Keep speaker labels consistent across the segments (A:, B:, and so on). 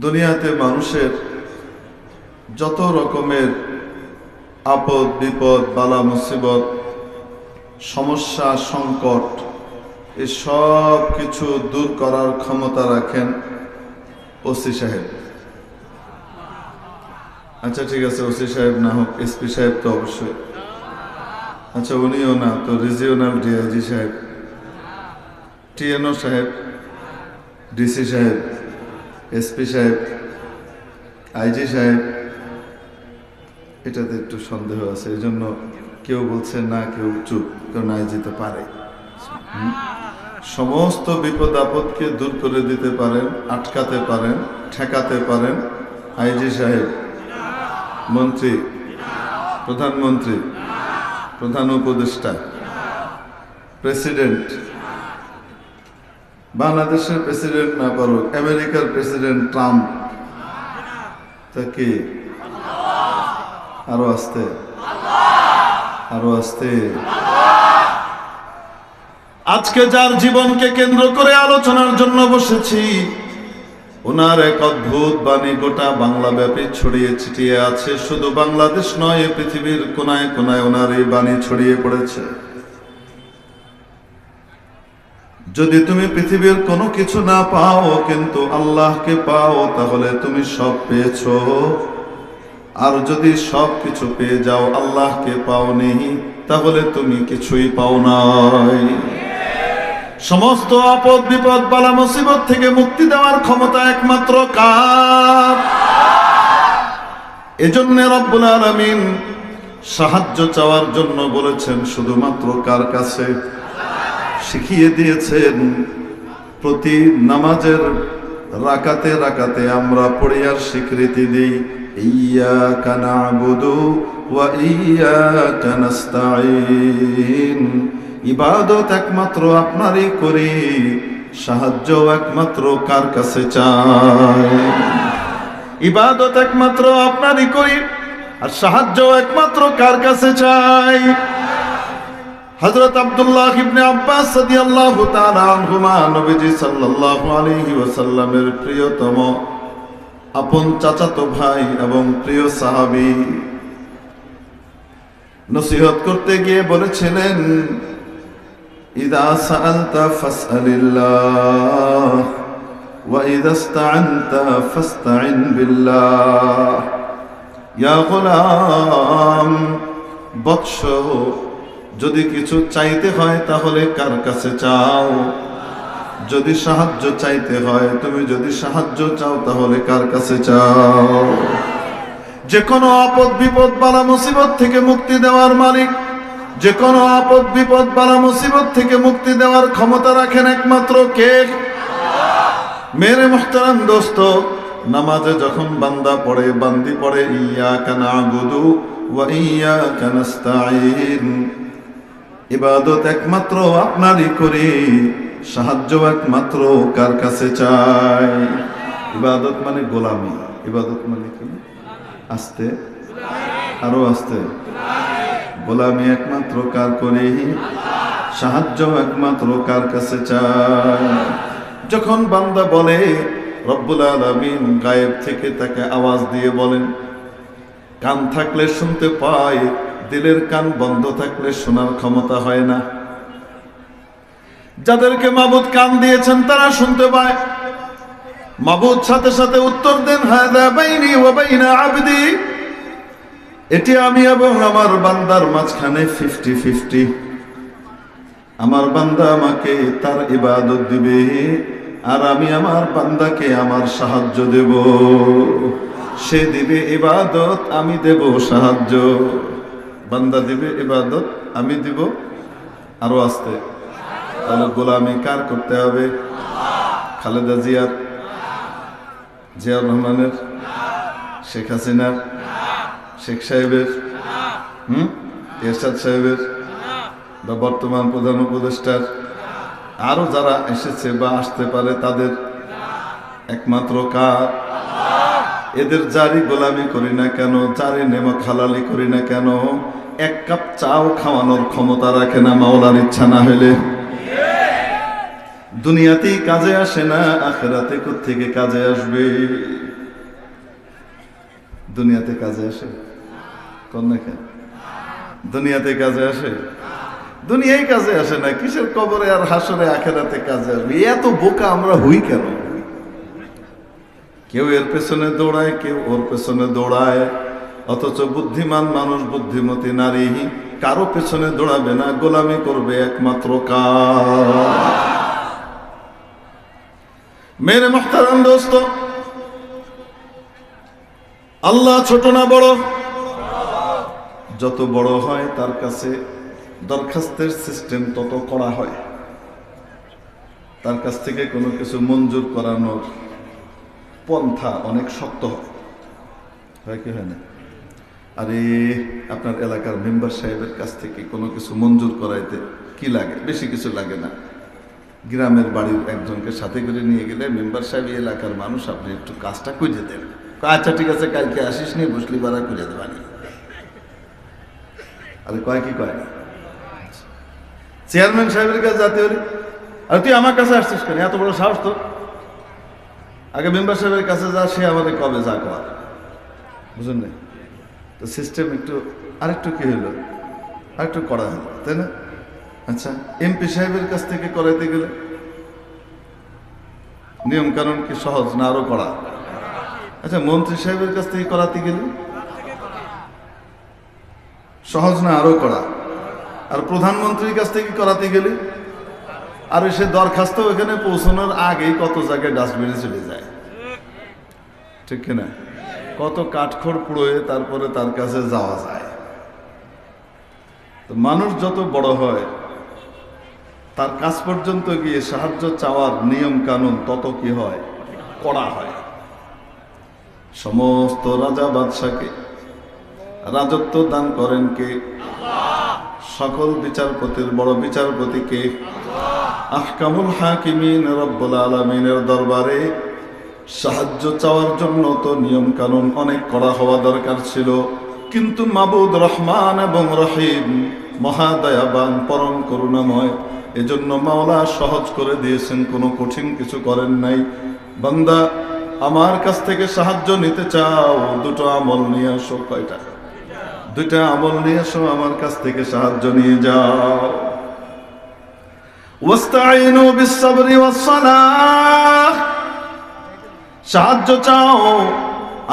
A: দুনিয়াতে মানুষের যত রকমের আপদ বিপদ বালা মুসিবত সমস্যা সংকট এই সব কিছু দূর করার ক্ষমতা রাখেন ওসি সাহেব। আচ্ছা ঠিক আছে, ওসি সাহেব না হোক, এসপি সাহেব তো অবশ্যই, আচ্ছা উনিও না তো রিজিওনাল ডিআইজি সাহেব, টিএনও সাহেব, ডিসি সাহেব, এসপি সাহেব, আইজি সাহেব, এটাতে একটু সন্দেহ আছে, এই জন্য কেউ বলছে না, কেউ চুপ, কেউ নাই যেতে পারে। সমস্ত বিপদ আপদকে দূর করে দিতে পারেন, আটকাতে পারেন, ঠেকাতে পারেন আইজি সাহেব, মন্ত্রী, প্রধানমন্ত্রী, প্রধান উপদেষ্টা, প্রেসিডেন্ট। বাংলাদেশের প্রেসিডেন্ট না পারুক, আমেরিকার প্রেসিডেন্ট ট্রাম্প, তা কি? আরো আসতে, আরো আসতে। আজকে যার জীবনকে কেন্দ্র করে আলোচনার জন্য বসেছি, ওনার এক অদ্ভুত বাণী গোটা বাংলা ব্যাপী ছড়িয়ে ছিটিয়ে আছে। শুধু বাংলাদেশ নয়, পৃথিবীর কোনায় কোনায় ওনার এই বাণী ছড়িয়ে পড়েছে। যদি তুমি পৃথিবীর কোনো কিছু না পাও কিন্তু আল্লাহকে পাও, তাহলে তুমি সব পেয়েছো। আর যদি সব কিছু পেয়ে যাও আল্লাহকে পাওনি, তাহলে তুমি কিছুই পাও নাই। সমস্ত আপদ বিপদ বালা মুসিবত থেকে মুক্তি দেওয়ার ক্ষমতা একমাত্র কার? এজন্য রব্বুল আলামিন সাহায্য চাওয়ার জন্য বলেছেন শুধুমাত্র কার কাছে? শিখিয়ে দিয়েছেন প্রতি নামাজের রাকাতে রাকাতে আমরা পড়ি আর স্বীকৃতি দিই, ইয়্যাকা না'বুদু ওয়া ইয়্যাকা নাস্তাঈন। ইবাদত একমাত্র আপনারই করি, সাহায্য একমাত্র কার কাছে চাই? ইবাদত একমাত্র আপনারই করি, আর সাহায্য একমাত্র কার কাছে চাই? হযরত আব্দুল্লাহ ইবনে আব্বাস রাদিয়াল্লাহু তাআলা আনহুমা নবীজি সাল্লাল্লাহু আলাইহি ওয়াসাল্লামের প্রিয়তম আপন চাচাতো ভাই এবং প্রিয় সাহাবী, নসিহত করতে গিয়ে বলেছিলেন, ইযা সাআলতা ফাসআলিল্লাহ ওয়া ইযা ইসতাআনতা ফাসতাইন বিল্লাহ। ইয়া গোলাম, বৎস, যদি কিছু চাইতে হয় তাহলে কার কাছে চাও? যদি সাহায্য চাইতে হয়, তুমি যদি সাহায্য চাও তাহলে কার কাছে চাও? যে কোনো আপদ বিপদ বালা মুসিবত থেকে মুক্তি দেওয়ার মালিক, যে কোনো আপদ বিপদ বালা মুসিবত থেকে মুক্তি দেওয়ার ক্ষমতা রাখেন একমাত্র কে? মেরে মুহতারাম দোস্ত, নামাজে যখন বান্দা পড়ে, বান্দি পড়ে ইয়্যাকা না'বুদু ওয়া ইয়্যাকা নাস্তাঈন, ইবাদত একমাত্র আপনারই করি, সাহায্য একমাত্র কার কাছে চাই? ইবাদত মানে গোলামি। ইবাদত মানে কি? আস্তে, আরো আস্তে। গোলামি একমাত্র কার করি, সাহায্য একমাত্র কার কাছে চাই? যখন বান্দা বলে, রব্বুল আলামিন গায়েব থেকে তাকে আওয়াজ দিয়ে বলেন। কান থাকলে শুনতে পায়, দিলের কান বন্ধ থাকলে শোনার ক্ষমতা হয় না। যাদেরকে মাবুদ কান দিয়েছেন তারা শুনতে পায়। মাবুদ সাথে সাথে উত্তর দেন, হাযা বাইনি ওয়া বাইনা আবদি, এটি আমি এবং আমার বান্দার মাঝখানে 50-50। আমার বান্দা আমাকে তার ইবাদত দিবে, আর আমি আমার বান্দাকে আমার সাহায্য দেব। সে দিবে ইবাদত, আমি দেব সাহায্য। বান্দা দিবে ইবাদত, আমি দিব। আরো আসতে। তাহলে গোলামি কার করতে হবে? খালেদা জিয়ার, জিয়াউর রহমানের, শেখ হাসিনার, শেখ সাহেবের, এরশাদ সাহেবের, বা বর্তমান প্রধান উপদেষ্টার, আরো যারা এসেছে বা আসতে পারে তাদের? একমাত্র কার? এদের যারই গোলামি করি না কেন, যারই নেমক হালালি করি না কেন, এক কাপ চাও খাওয়ানোর ক্ষমতা রাখে না মাওলার ইচ্ছা না হলে। দুনিয়াতেই কাজে আসে না, আখিরাতে কোত্থেকে কাজে আসবে? দুনিয়াতে কাজে আসে? কোন না কেন? দুনিয়াতে কাজে আসে? দুনিয়ায় কাজে আসে না, কিসের কবরে আর হাসরে আখেরাতে কাজে আসবে? এত বোকা আমরা হই কেন? কেউ এর পেছনে দৌড়ায়, কেউ ওর পেছনে দৌড়ায়, অথচ বুদ্ধিমান মানুষ, বুদ্ধিমতী নারী কারো পেছনে দৌড়াবে না, গোলামি করবে একমাত্র কার? মেরে মুহতারাম দোস্ত, আল্লাহ ছোট না বড়? যত বড় হয় তার কাছে দরখাস্তের সিস্টেম তত করা হয়, তার কাছ থেকে কোনো কিছু মঞ্জুর করানোর পন্থা অনেক শক্ত হয় কি হয় না? আরে আপনার এলাকার মেম্বার সাহেবের কাছ থেকে কোনো কিছু মঞ্জুর করাইতে কি লাগে? বেশি কিছু লাগে না। গ্রামের বাড়ির একজনকে সাথে করে নিয়ে গেলে, মেম্বার সাহেব এলাকার মানুষ, আপনি একটু কাজটা করে দেন। আচ্ছা ঠিক আছে, কালকে আসিস নি, বসলি বাড়া করে দেবানি। আরে কয় কি কয় না? চেয়ারম্যান সাহেবের কাছে যাতে হলে, আর তুই আমার কাছে আসছিস কেন? এত বড় সাহস তো? আগে মেম্বার সাহেবের কাছে যা, সে আমাদের কবে যা কর, বুঝলেন না? তো সিস্টেম একটু আরেকটু কি হলো, আরেকটু করা হলো, তাই না? আচ্ছা, এমপি সাহেবের কাছ থেকে করাইতে গেলে নিয়ম কানুন কি সহজ না আরো করা? আচ্ছা, মন্ত্রী সাহেবের কাছ থেকে করাতে গেলে সহজ না আরো করা? আর প্রধানমন্ত্রীর কাছ থেকে করাতে গেলে, আর সে দরখাস্ত ওখানে পৌঁছানোর আগেই কত জায়গায় ডাস্টবিনে চলে যায়, ঠিক কিনা? কত কাঠখড় পুড়োয় তারপরে তার কাছে যাওয়া যায়। তো মানুষ যত বড় হয়, তার কাছ পর্যন্ত গিয়ে সাহায্য চাওয়ার নিয়ম কানুন তত কি হয়, করা হয়। সমস্ত রাজা বাদশাকে রাজত্ব দান করেন কে? সকল বিচারপতির বড় বিচারপতি কে? আহকামুল হাকিমিন রব্বুল আলামিনের দরবারে সাহায্য চাওয়ার জন্য তো নিয়ম কানুন অনেক কড়া হওয়া দরকার ছিল, কিন্তু মাবুদ রহমান এবং রহিম, মহাদয়াবান, পরম করুণাময়, এজন্য মাওলা সহজ করে দিয়েছেন, কোনো কঠিন কিছু করেন নাই। বান্দা, আমার কাছ থেকে সাহায্য নিতে চাও, দুটো আমল নিয়ে আসো। কয়টা? দুইটা আমল নিয়ে আসো, আমার কাছ থেকে সাহায্য নিয়ে যাও। ওয়াস্তাইনু বিস-সাবরি ওয়াস-সালাহ, সাহায্য চাও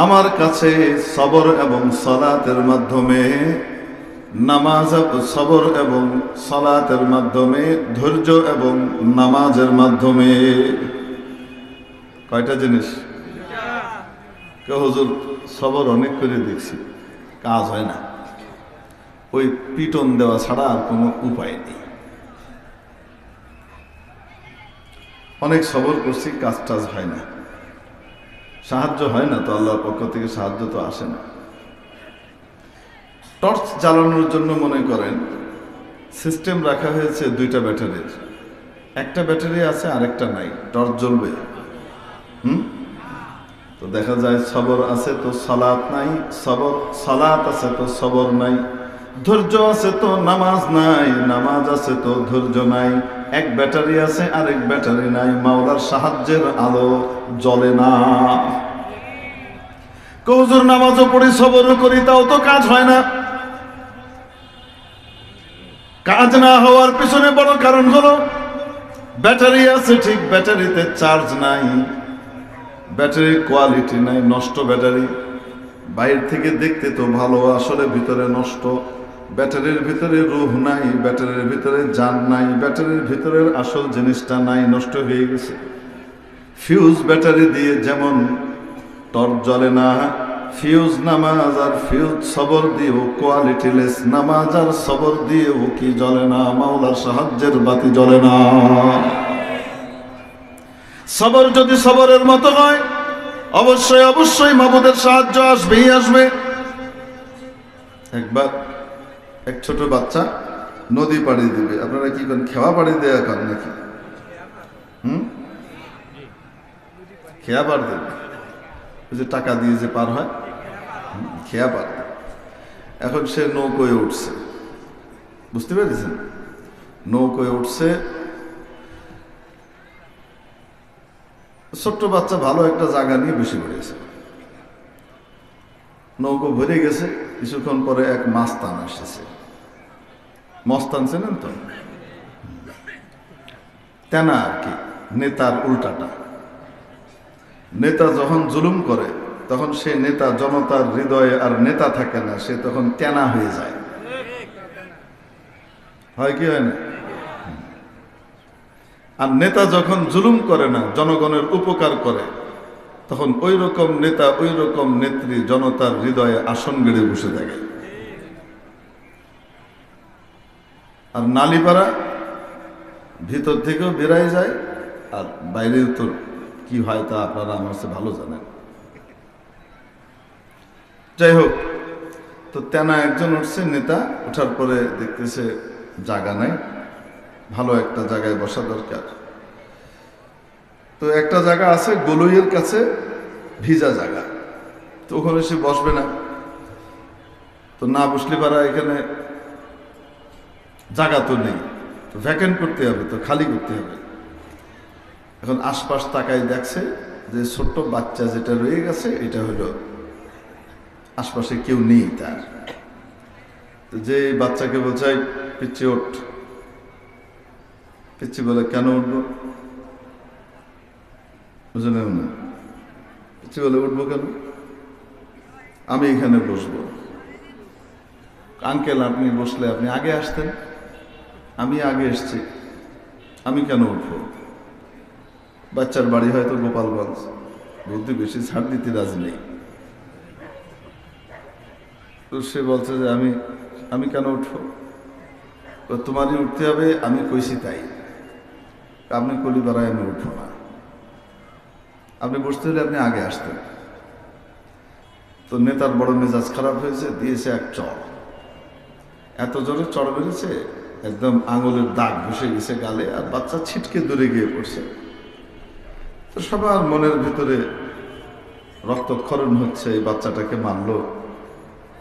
A: আমার কাছে সবর এবং সালাতের মাধ্যমে, নামাজ, সবর এবং সালাতের মাধ্যমে, ধৈর্য এবং নামাজের মাধ্যমে। কয়টা জিনিস? হুজুর সবর অনেক করে দেখছি, কাজ হয় না, ওই পিটন দেওয়া ছাড়া আর কোনো উপায় নেই। অনেক সবর করছি, কাজ টাজ হয় না, সাহায্য হয় না, তো আল্লাহর পক্ষ থেকে সাহায্য তো আসে না। টর্চ জ্বালানোর জন্য মনে করেন সিস্টেম রাখা হয়েছে দুইটা ব্যাটারির, একটা ব্যাটারি আছে আরেকটা নাই, টর্চ জ্বলবে? তো দেখা যায় সবর আছে তো সালাত নাই, সবর সালাত আছে তো সবর নাই, ধৈর্য আছে তো নামাজ নাই, নামাজ আছে তো ধৈর্য নাই। এক ব্যাটারি আছে আরেক ব্যাটারি নাই, মাওলার সাহায্যের আলো জ্বলে না। হুজুর নামাজও পড়ি, সবরও করি, তাও তো কাজ হয় না। কাজ না হওয়ার পিছনে বড় কারণ হলো ব্যাটারি আছে ঠিক, ব্যাটারিতে চার্জ নাই, ব্যাটারির কোয়ালিটি নাই, নষ্ট ব্যাটারি। বাইরে থেকে দেখতে তো ভালো, আসলে ভিতরে নষ্ট। ব্যাটারির ভিতরে রূহ নাই, ব্যাটারির ভিতরে জান নাই, ব্যাটারির ভিতরের আসল জিনিসটা নাই, নষ্ট হয়ে গেছে। ফিউজ ব্যাটারি দিয়ে যেমন টর্চ জ্বলে না, ফিউজ নামাজ আর ফিউজ সবর দিয়েও কোয়ালিটিলেস, নামাজ আর সবর দিয়েও কি জ্বলে না, মাওলার সাহায্যের বাতি জ্বলে না। সবর যদি সবরের মতো হয়, অবশ্যই অবশ্যই মাবুদের সাহায্য আসবেই আসবে। একবার এক ছোট বাচ্চা নদী পাড়ি দিবে, আপনারা কি করেন? খেয়া পাড়ি দেয়া করেন নাকি? খেয়া পাড় দেবে, ওই যে টাকা দিয়ে যে পার হয়, খেয়া পাড়। এখন সে নৌকোয় উঠছে, বুঝতে পেরেছেন? নৌকোয় উঠছে, ছোট্ট বাচ্চা ভালো একটা জায়গা নিয়ে বসে পড়েছে। নৌকো ভরে গেছে, কিছুক্ষণ পরে এক মাস্তান আসতেছে। মস্তান চেনেন তো? তেনা আর কি, নেতার উল্টাটা। নেতা যখন জুলুম করে তখন সে নেতা জনতার হৃদয়ে আর নেতা থাকে না, সে তখন তেনা হয়ে যায়। হয় কি হয় না? আর নেতা যখন জুলুম করে না, জনগণের উপকার করে, তখন ওই রকম নেতা, ওই রকম নেত্রী জনতার হৃদয়ে আসন গেড়ে বসে থাকে। আর নালিপাড়া ভিতর থেকেও বেরাই যায়, আর বাইরেও তো কি হয় তা আপনারা আমার কাছে ভালো জানেন। যাই হোক, তো তেনা একজন উঠছে, নেতা ওঠার পরে দেখতেছে জায়গা নাই, ভালো একটা জায়গায় বসা দরকার। তো একটা জায়গা আছে গলুইয়ের কাছে, ভিজা জায়গা, তো ওখানে সে বসবে না। তো না বসলে পারা এখানে জায়গা তো নেই, তো ভ্যাকেন্ট করতে হবে, তো খালি করতে হবে। এখন আশপাশ তাকায় দেখছে যে ছোট্ট বাচ্চা যেটা রয়ে গেছে এটা হলো আশপাশে কেউ নেই তার। তো যে বাচ্চাকে বলছে পিচ্ছি ওঠ, পিচ্ছি বলে কেন উঠবো? বুঝলেন না? পিচ্ছি বলে উঠবো কেন? আমি এখানে বসবো। আঙ্কেল আপনি বসলে আপনি আগে আসতেন, আমি আগে এসছি, আমি কেন উঠবো? বাচ্চার বাড়ি হয়তো গোপালগঞ্জ, বুদ্ধি বেশি ছাড় দিতে রাজি নেই। তো সে বলছে যে আমি কেন উঠবো? তোমারই উঠতে হবে, আমি কইছি তাই, আপনি কলি বাড়ায় আমি উঠবো না, আপনি বসতে হলে আপনি আগে আসতেন। তো নেতার বড় মেজাজ খারাপ হয়েছে, দিয়েছে এক চড়। এত জোরে চড় বেড়েছে, একদম আঙুলের দাগ বসে গেছে গালে, আর বাচ্চা ছিটকে দূরে গিয়ে পড়ছে। তো সবার মনের ভিতরে রক্তক্ষরণ হচ্ছে, এই বাচ্চাটাকে মারলো,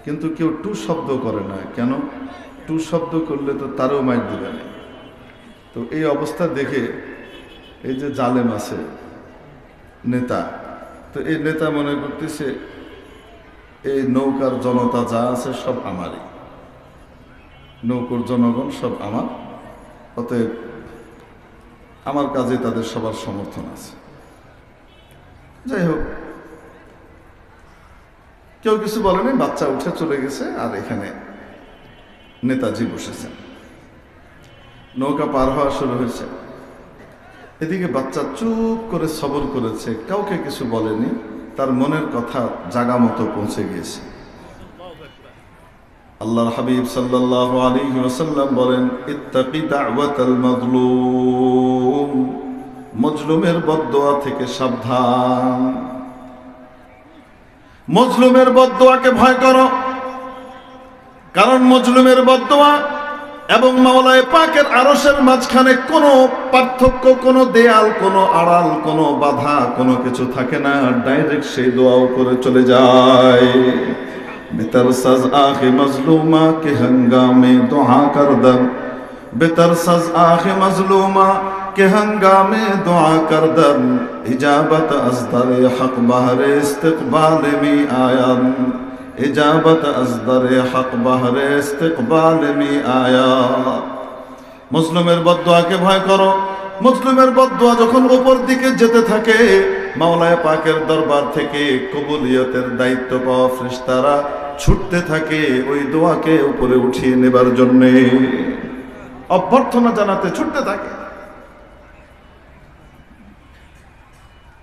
A: কিন্তু কেউ টু শব্দ করে না। কেন? টু শব্দ করলে তো তারও মাইর দিবে না। তো এই অবস্থা দেখে এই যে জালেম আছে নেতা, তো এই নেতা মনে করতেছে এই নৌকার জনতা যা আছে সব আমারই, নৌকার জনগণ সব আমার, অতএব আমার কাজে তাদের সবার সমর্থন আছে। যাই হোক, কেউ কিছু বলেনি, বাচ্চা উঠে চলে গেছে, আর এখানে নেতাজি বসেছেন। নৌকা পার হওয়া শুরু হয়েছে, এদিকে বাচ্চা চুপ করে সবর করেছে, কাউকে কিছু বলেনি, তার মনের কথা জাগা মতো পৌঁছে গিয়েছে। আল্লাহর হাবিব সাল্লাল্লাহু আলাইহি ওয়াসাল্লাম বলেন, ইত্তাকি দাওয়াতাল মাজলুম, মজলুমের বদদোয়া থেকে সাবধান। মজলুমের বদদোয়াকে ভয় করো, কারণ মজলুমের বদদোয়া এবং মাওলায়ে পাকের আরশের মাঝখানে কোনো পার্থক্য, কোনো দেয়াল, কোনো আড়াল, কোনো বাধা, কোনো কিছু থাকে না, ডাইরেক্ট সেই দোয়া উপরে চলে যায়। বেতারসাজ আখে মজলুমা কে হঙ্গামে দোয়া করদম, বেতারসাজ আখে মজলুমা কে হঙ্গামে দোয়া করদম, ইজাবত আজদারে হক বাহরে ইস্তিকবাল মি আয়াম, ইজাবত আজদারে হক বাহরে ইস্তিকবাল মি আয়া। মুসলিমের বদদোয়াকে ভয় করো। মুসলিমের বদদোয়া যখন উপর দিকে যেতে থাকে, মাওলায়ে পাকের দরবার থেকে কবুলিয়তের দায়িত্ব পাওয়া ফেরেশতারা ছুটতে থাকে ওই দোয়াকে উপরে উঠিয়ে নেবার জন্য, অভ্যর্থনা জানাতে ছুটতে থাকে।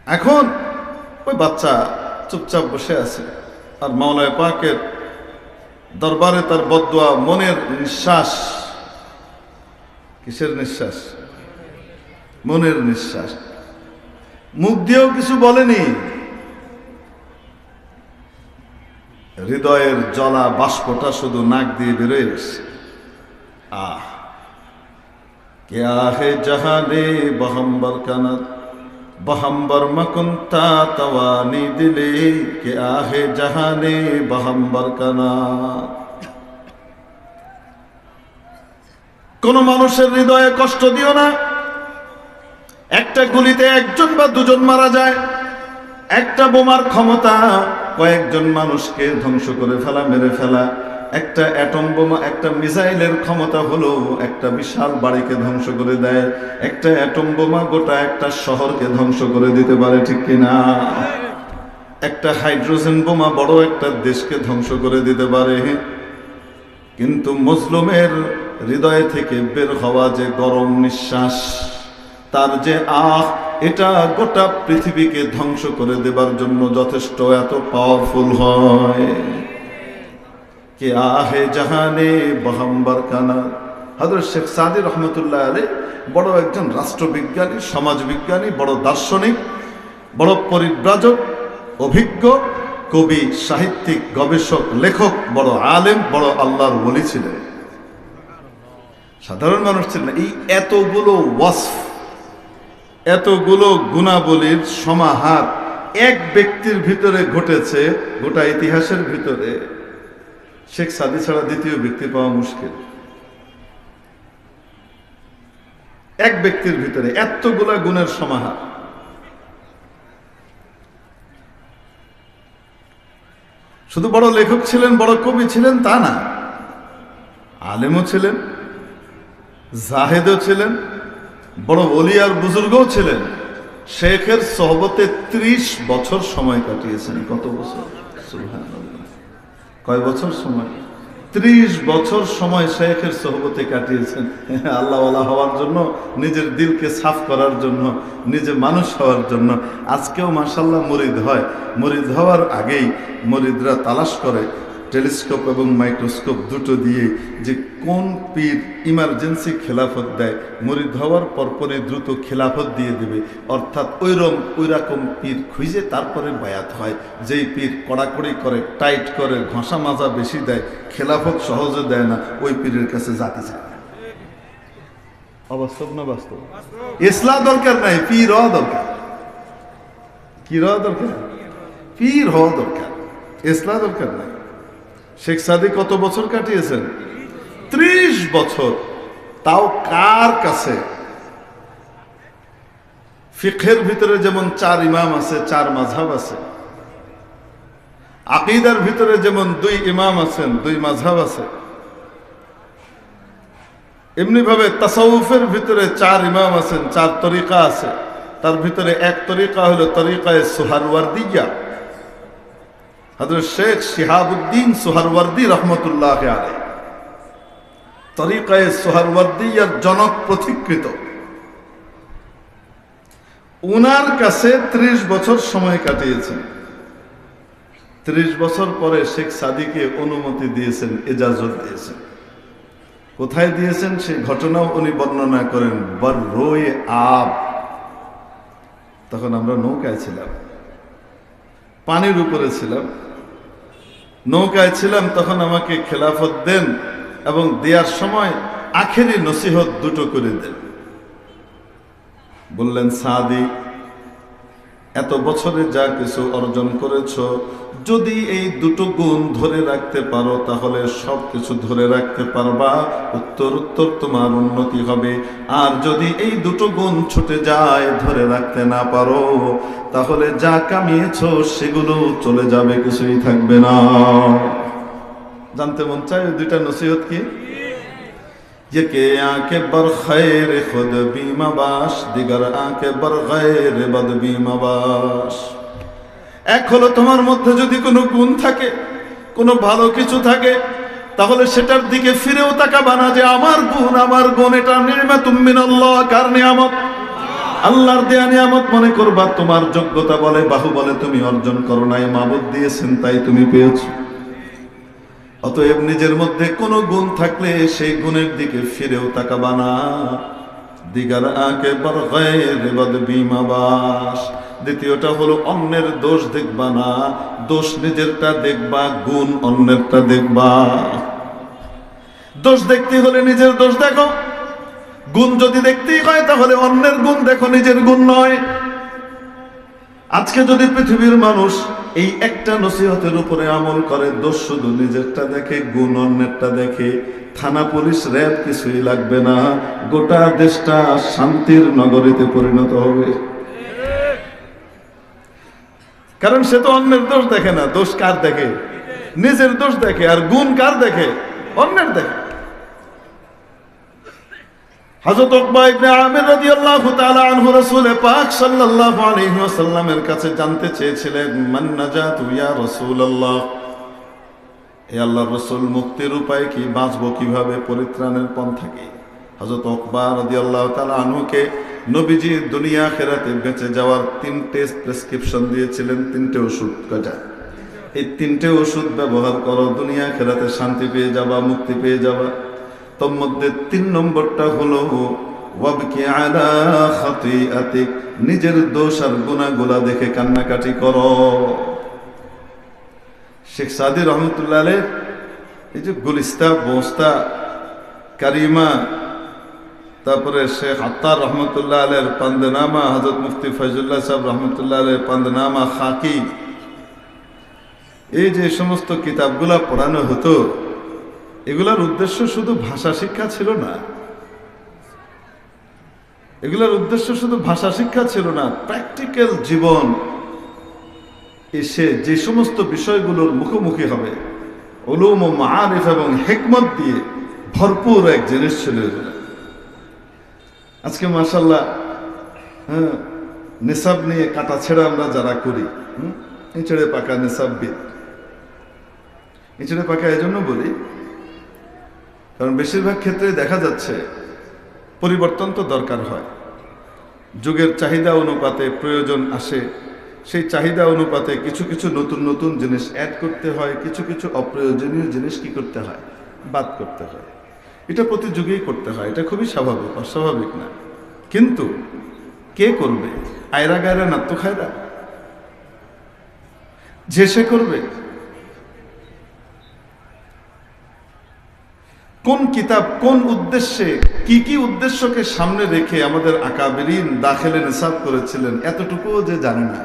A: এখন ওই বাচ্চা চুপচাপ বসে আছে, আর মাওলায়ে পাকের দরবারে তার বদদোয়া, মনের নিঃশ্বাস। কিসের নিঃশ্বাস? মনের নিঃশ্বাস। মুখ দিয়েও কিছু বলেনি, হৃদয়ের জ্বলা বাষ্পটা শুধু নাক দিয়ে বেরোয় এসছে। আহ क्या है जहाने बहम्बर कनत बहम्बर मकुंता तवानी दिले क्या है जहाने बहम्बर कनत। কোন মানুষের হৃদয়ে কষ্ট দিও না। একটা গুলিতে একজন বা দুজন মারা যায়, একটা বোমার ক্ষমতা কয়েকজন মানুষকে ধ্বংস করে ফেলা, মেরে ফেলা। একটা অ্যাটম বোমা, একটা মিসাইলের ক্ষমতা হলো একটা বিশাল বাড়িকে ধ্বংস করে দেয়। একটা অ্যাটম বোমা গোটা একটা শহরকে ধ্বংস করে দিতে পারে, ঠিক কিনা? একটা হাইড্রোজেন বোমা বড় একটা দেশকে ধ্বংস করে দিতে পারে। কিন্তু মজলুমের হৃদয় থেকে বের হওয়া যে গরম নিঃশ্বাস, তার যে এটা গোটা পৃথিবীকে ধ্বংস করে দেবার জন্য যথেষ্ট, এত পাওয়ারফুল হয়। কে আহে জাহানে বহাম্বার কানা। হযরত শেখ সাদি রহমতুল্লাহ আলাইহি বড় একজন রাষ্ট্রবিজ্ঞানী, সমাজবিজ্ঞানী, বড় দার্শনিক, বড় পরিব্রাজক, অভিজ্ঞ কবি, সাহিত্যিক, গবেষক, লেখক, বড় আলেম, বড় আল্লাহর ওলি ছিলেন। সাধারণ মানুষ ছিলেন। এই এতগুলো ওয়াসফ, এতগুলো গুণাবলীর সমাহার এক ব্যক্তির ভিতরে ঘটেছে গোটা ইতিহাসের ভিতরে। শেখ সাদি ছাড়া দ্বিতীয় ব্যক্তি পাওয়া মুশকিল। এক ব্যক্তির ভিতরে এতগুলা গুণের সমাহার। শুধু বড় লেখক ছিলেন, বড় কবি ছিলেন তা না, আলেমও ছিলেন, জাহেদও ছিলেন, বড় ওলি আর বুজুর্গও ছিলেন। শেখের সোহবতে 30 বছর সময় কাটিয়েছেন। কত বছর? সুবহানাল্লাহ। কয় বছর সময়? 30 বছর সময় শেখের সোহবতে কাটিয়েছেন। আল্লাহওয়ালা হওয়ার জন্য, নিজের দিলকে সাফ করার জন্য, নিজে মানুষ হওয়ার জন্য। আজকেও মাশাআল্লাহ মুরিদ হয়। মুরিদ হওয়ার আগেই মুরিদরা তালাশ করে টেলিস্কোপ এবং মাইক্রোস্কোপ দুটো দিয়ে যে কোন পীর ইমার্জেন্সি খেলাফত দেয়, মুরিদ হওয়ার পরপরই দ্রুত খেলাফত দিয়ে দেবে। অর্থাৎ ওইরকম পীর খুঁজে তারপরে বায়াত হয়। যেই পীর কড়াকড়ি করে, টাইট করে, ঘষা মাজা বেশি দেয়, খেলাফত সহজে দেয় না, ওই পীরের কাছে জাতি চায় না। অবাস্তব না বাস্তব? ইসলাম দরকার নাই, পীর হওয়া দরকার। কি হওয়া দরকার? পীর হওয়া দরকার, ইসলাম দরকার নাই। শেখ সাদি কত বছর কাটিয়েছেন? 30 বছর। তাও কার কাছে? ফিকহের ভিতরে যেমন 4 ইমাম আছে, 4 মাযহাব আছে। আকীদার ভিতরে যেমন 2 ইমাম আছেন, 2 মাযহাব আছে। এমনি ভাবে তাসাউফের ভিতরে 4 ইমাম আছেন, 4 তরিকা আছে। তার ভিতরে এক তরিকা হলো তরিকায়ে সুহারওয়ার্দিয়া। হযরত শেখ শিহাবুদ্দিন সুহারওয়ার্দী রহমতুল্লাহ আলাইহি তরিকায়ে সুহারওয়ার্দিয়ার জনক প্রতিকৃত। উনার কাছে 30 বছর সময় কাটিয়েছেন। 30 বছর পরে শেখ সাদিকে অনুমতি দিয়েছেন, এজাজত দিয়েছেন। কোথায় দিয়েছেন সেই ঘটনাও উনি বর্ণনা করেন। বররোয়ে আব, তখন আমরা নৌকায় ছিলাম, পানির উপরে ছিলাম, নৌকায় ছিলাম। তখন আমাকে খেলাফত দেন এবং দেওয়ার সময় আখেরি নসিহত দুটো করে দেন। বললেন, সাদি, এত বছরে যা কিছু অর্জন করেছ, যদি এই দুটো গুণ ধরে রাখতে পারো তাহলে সব কিছু ধরে রাখতে পারবা, উত্তর তোমার উন্নতি হবে। আর যদি এই দুটো গুণ ছুটে যায়, ধরে রাখতে না পারো, তাহলে যা কামিয়েছো সেগুলো চলে যাবে, কিছুই থাকবে না। জানতে মন চায় দুইটা নসিহত কি? ये के आंके बर खैर खुद बीमा बाश, दिगर आंके बर गैर बद बीमा बाश। এক হলো তোমার মধ্যে যদি কোনো গুণ থাকে, কোনো ভালো কিছু থাকে, তাহলে সেটার দিকে ফিরেও তাকাবা না যে আমার গুণ এটা নি'মাতুম মিনাল্লাহ। কার নিয়ামত? আল্লাহর দেয়া নিয়ামত মনে করবা। তোমার যোগ্যতা বলে, বাহুবলে তুমি অর্জন করো নাই, মাবুদ দিয়েছেন তাই তুমি পেয়েছো। অতএব নিজের মধ্যে কোনো গুণ থাকলে সেই গুণের দিকে ফিরেও তাকাবা না। দিগার আঁকে বর গায়র বদ বিমাবাস। দ্বিতীয়টা হলো অন্যের দোষ দেখবা না, দোষ নিজেরটা দেখবা, গুণ অন্যেরটা দেখবা। দোষ দেখতে হলে নিজের দোষ দেখো, গুণ যদি দেখতেই হয় তাহলে অন্যের গুণ দেখো, নিজের গুণ নয়। আজকে যদি পৃথিবীর মানুষ এই একটা নসিহতের উপরে আমল করে, দোষ শুধু নিজেরটা দেখে, গুণ অন্যেরটা দেখে, থানা পুলিশ র্যাব কিছুই লাগবে না, গোটা দেশটা শান্তির নগরীতে পরিণত হবে। কারণ সে তো অন্যের দোষ দেখে না, দোষ কার দেখে? নিজের দোষ দেখে। আর গুণ কার দেখে? অন্যের দেখে। হযরত উকবা ইবনে আমির রাদিয়াল্লাহু তাআলা আনহু রাসূল পাক সাল্লাল্লাহু আলাইহি ওয়াসাল্লামের কাছে জানতে চেয়েছিলেন, মান নাজাতু ইয়া রাসূলুল্লাহ, হে আল্লাহর রাসূল, মুক্তির উপায় কি? বাঁচবো কিভাবে? পরিত্রাণের পন্থা কি? হযরত উকবা রাদিয়াল্লাহু তাআলা আনহুকে নবীজি দুনিয়া আখিরাতে বেঁচে যাওয়ার তিনটে প্রেসক্রিপশন দিয়েছিলেন, তিনটে ওষুধ। কয়টা? এই তিনটে ওষুধ ব্যবহার করো, দুনিয়া আখিরাতে শান্তি পেয়ে যাবা, মুক্তি পেয়ে যাবা। তোর মধ্যে 3 নম্বরটা হলো ওয়াবকি আলা খাতিআতিক, নিজের দোষ আর গুনাহগুলা দেখে কান্নাকাটি করো। শেখ সাদি রহমতুল্লাহ আলাইহ এই যে গুলিস্তা, বোস্তা, কারিমা, তারপরে শেখ আত্তার রহমতুল্লাহ আলাইহির পান্দেনামা, হযরত মুফতি ফয়জুল্লাহ সাহেব রহমতুল্লাহ আলাইহির পান্দেনামা, খাকি, এই যে সমস্ত কিতাবগুলা পড়ানো হতো, এগুলার উদ্দেশ্য শুধু ভাষা শিক্ষা ছিল না। এগুলার উদ্দেশ্য শুধু ভাষা শিক্ষা ছিল না, প্র্যাকটিক্যাল জীবন এসে যে সমস্ত বিষয়গুলোর মুখোমুখি হবে, উলুম ও মাআরিফ এবং হিকমত দিয়ে ভরপুর এক জিনিস ছিল এগুলো। আজকে মাশাআল্লাহ নিসাব নিয়ে কাটা ছেড়া আমরা যারা করি, ইঁচড়ে পাকা নিসাববিদ। ইঁচড়ে পাকা এই জন্য বলি কারণ বেশিরভাগ ক্ষেত্রে দেখা যাচ্ছে পরিবর্তন তো দরকার হয়, যুগের চাহিদা অনুপাতে প্রয়োজন আসে, সেই চাহিদা অনুপাতে কিছু কিছু নতুন নতুন জিনিস অ্যাড করতে হয়, কিছু কিছু অপ্রয়োজনীয় জিনিস কি করতে হয়? বাদ করতে হয়। এটা প্রতি যুগেই করতে হয়, এটা খুবই স্বাভাবিক, অস্বাভাবিক না। কিন্তু কে করবে? আয়রা গায়রা নাত্য খায়রা যে সে করবে? কোন কিতাব, কোন উদ্দেশ্যে, কি কি উদ্দেশ্যকে সামনে রেখে আমাদের আকাবেরিন দাখিলে নিসাব করেছিলেন, এতটুকুও যে জানে না।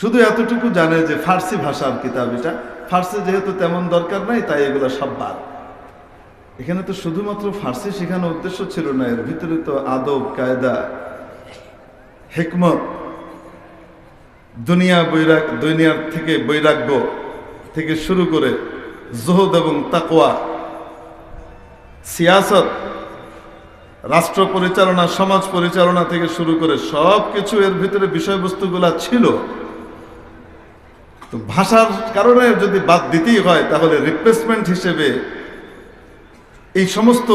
A: শুধু এতটুকু জানে যে ফার্সি ভাষার কিতাব এটা, ফার্সি যেহেতু তেমন দরকার নাই তাই এগুলো সব বাদ। এখানে তো শুধুমাত্র ফার্সি শেখানোর উদ্দেশ্য ছিল না, এর ভিতরে তো আদব, কায়দা, হিকমত, দুনিয়ার থেকে বৈরাগ্য থেকে শুরু করে জুহুদ এবং তাকওয়া, সিয়াসত, রাষ্ট্র পরিচালনা, সমাজ পরিচালনা থেকে শুরু করে সব কিছু এর ভিতরে বিষয়বস্তুগুলা ছিল। তো ভাষার কারণে যদি বাদ দিতেই হয় তাহলে রিপ্লেসমেন্ট হিসেবে এই সমস্ত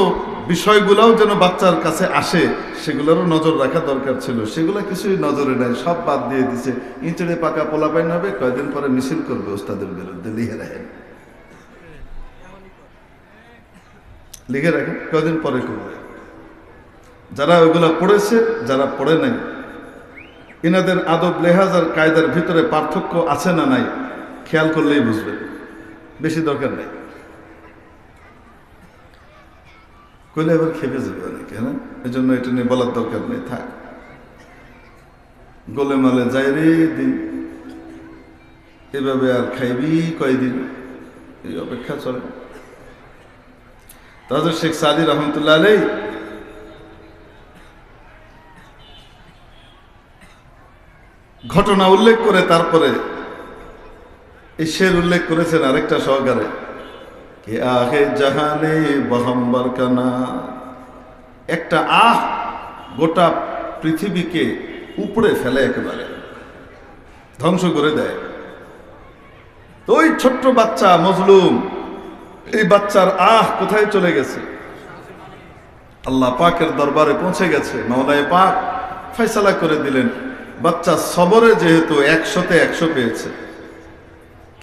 A: বিষয়গুলোও যেন বাচ্চার কাছে আসে সেগুলোরও নজর রাখা দরকার ছিল। সেগুলো কিছুই নজরে নাই, সব বাদ দিয়ে দিছে। ইঁচড়ে পাকা পোলাপাইন হবে, কয়দিন পরে মিছিল করবে ওস্তাদের বিরুদ্ধে, লিখে রাখেন, লিখে রাখেন, কয়দিন পরে করবে। যারা ওইগুলা পড়েছে, যারা পড়ে নাই, ইনাদের আদব, লেহাজ আর কায়দার ভিতরে পার্থক্য আছে না নাই খেয়াল করলেই বুঝবেন, বেশি দরকার নেই। কইলে এবার খেপে যাবে অনেকে, হ্যাঁ, এই জন্য এটা নিয়ে বলার দরকার নেই, থাক। গোলে মালে যাই রে দিন, এভাবে আর খাইবি কয়দিন, এই অপেক্ষা চলে। তাহলে শেখ সাদি রহমতুল্লাহ আলাইহি ঘটনা উল্লেখ করে তারপরে এই শের উল্লেখ করেছেন আরেকটা সহকারে, কে আহে জাহানে বহম্বর কানা, একটা গোটা পৃথিবীকে উপড়ে ফেলে, একেবারে ধ্বংস করে দেয়। তো ওই ছোট্ট বাচ্চা মজলুম, এই বাচ্চার কোথায় চলে গেছে? আল্লাহ পাকের দরবারে পৌঁছে গেছে। মাওলায়ে পাক ফয়সালা করে দিলেন, বাচ্চা সবরে যেহেতু 100-তে 100 পেয়েছে,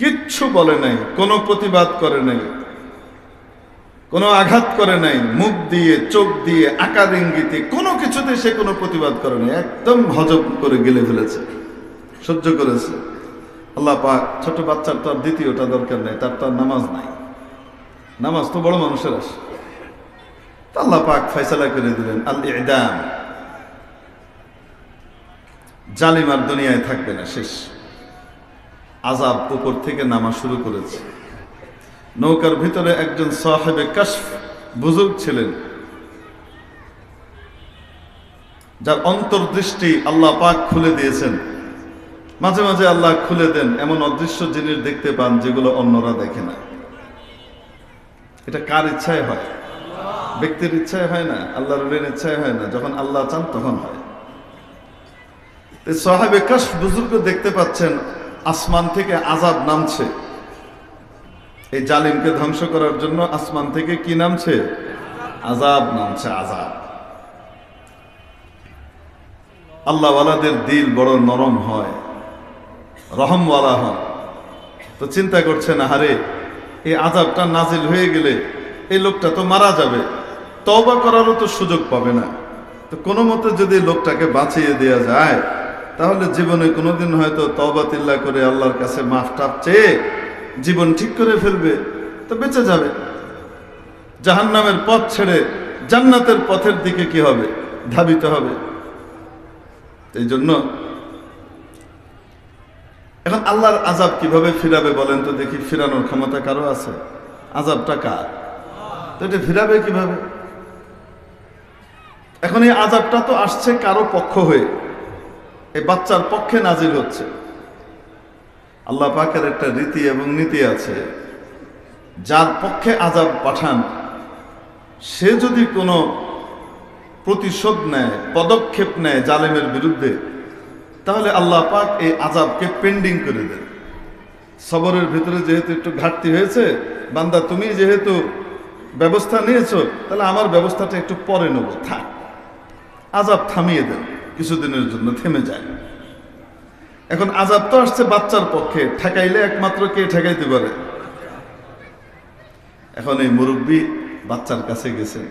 A: কিচ্ছু বলে নাই, কোনো প্রতিবাদ করে নাই, কোনো আঘাত করে নাই, মুখ দিয়ে, চোখ দিয়ে, আকার ইঙ্গিতে কোনো কিছুতে সে কোনো প্রতিবাদ করে নাই, একদম হজম করে গিলে ফেলেছে, সহ্য করেছে। আল্লাহ পাক ছোট বাচ্চার তো আর দ্বিতীয়টা দরকার নাই, তার তো আর নামাজ নাই, নামাজ তো বড় মানুষের আসে। আল্লাহ পাক ফয়সালা করে দিলেন আল ইদাম, জালিম আর দুনিয়ায় থাকবে না, শেষ। আযাব উপর থেকে নামা শুরু করেছে। নৌকার ভিতরে একজন সাহেবে কাশফ বুজুর্গ ছিলেন, যার অন্তর্দৃষ্টি আল্লাহ পাক খুলে দিয়েছেন। মাঝে মাঝে আল্লাহ খুলে দেন, এমন অদৃশ্য জিনিস দেখতে পান যেগুলো অন্যরা দেখে না। এটা কার ইচ্ছায় হয়? ব্যক্তির ইচ্ছায় হয় না, আল্লাহর রবের ইচ্ছায় হয় না, যখন আল্লাহ চান তখন হয়। সাহাবে কাশফ বুজুর্গ দেখতে পাচ্ছেন আসমান থেকে আযাব নামছে। এই জালিমকে ধ্বংস করার জন্য আসমান থেকে কি নামছে? আযাব নামছে, আযাব। আল্লাহওয়ালাদের দিল বড় নরম হয়, রহমওয়ালা হয়। তো চিন্তা করছেন, আহারে এই আযাবটা নাজিল হয়ে গেলে এই লোকটা তো মারা যাবে, তওবা করারও তো সুযোগ পাবে না। তো কোনো মতে যদি লোকটাকে বাঁচিয়ে দেওয়া যায়, তাহলে জীবনে কোনোদিন হয়তো তওবাতিল্লাহ করে আল্লাহর কাছে মাফ টাফ চেয়ে জীবন ঠিক করে ফেলবে, তো বেঁচে যাবে। জাহান্নামের পথ ছেড়ে জান্নাতের পথের দিকে কি হবে? ধাবিত হবে। এই জন্য এখন আল্লাহর আযাব কিভাবে ফিরাবে বলেন তো দেখি? ফিরানোর ক্ষমতা কারো আছে? আযাবটা কার? তো এটা ফিরাবে কিভাবে? এখন এই আযাবটা তো আসছে কারো পক্ষ হয়ে, এই বাচ্চার পক্ষে নাজিল হচ্ছে। আল্লাহ পাকের একটা রীতি এবং নীতি আছে, যার পক্ষে আযাব পাঠান সে যদি কোনো প্রতিশোধ নেয়, পদক্ষেপ নেয় জালেমের বিরুদ্ধে, তাহলে আল্লাহ পাক এই আযাবকে পেন্ডিং করে দেন। সবরের ভিতরে যেহেতু একটু ঘাটতি হয়েছে, বান্দা তুমি যেহেতু ব্যবস্থা নিয়েছো, তাহলে আমার ব্যবস্থাটা একটু পরে নেব, থাক। আযাব থামিয়ে দেন, কিছুদিনের জন্য থেমে যায়। এখন আযাব তো আসছে বাচ্চার পক্ষে, ঠেকাইলে একমাত্র কে ঠেকাইতে পারে? এখন এই মুরব্বী বাচ্চার কাছে গেছেন,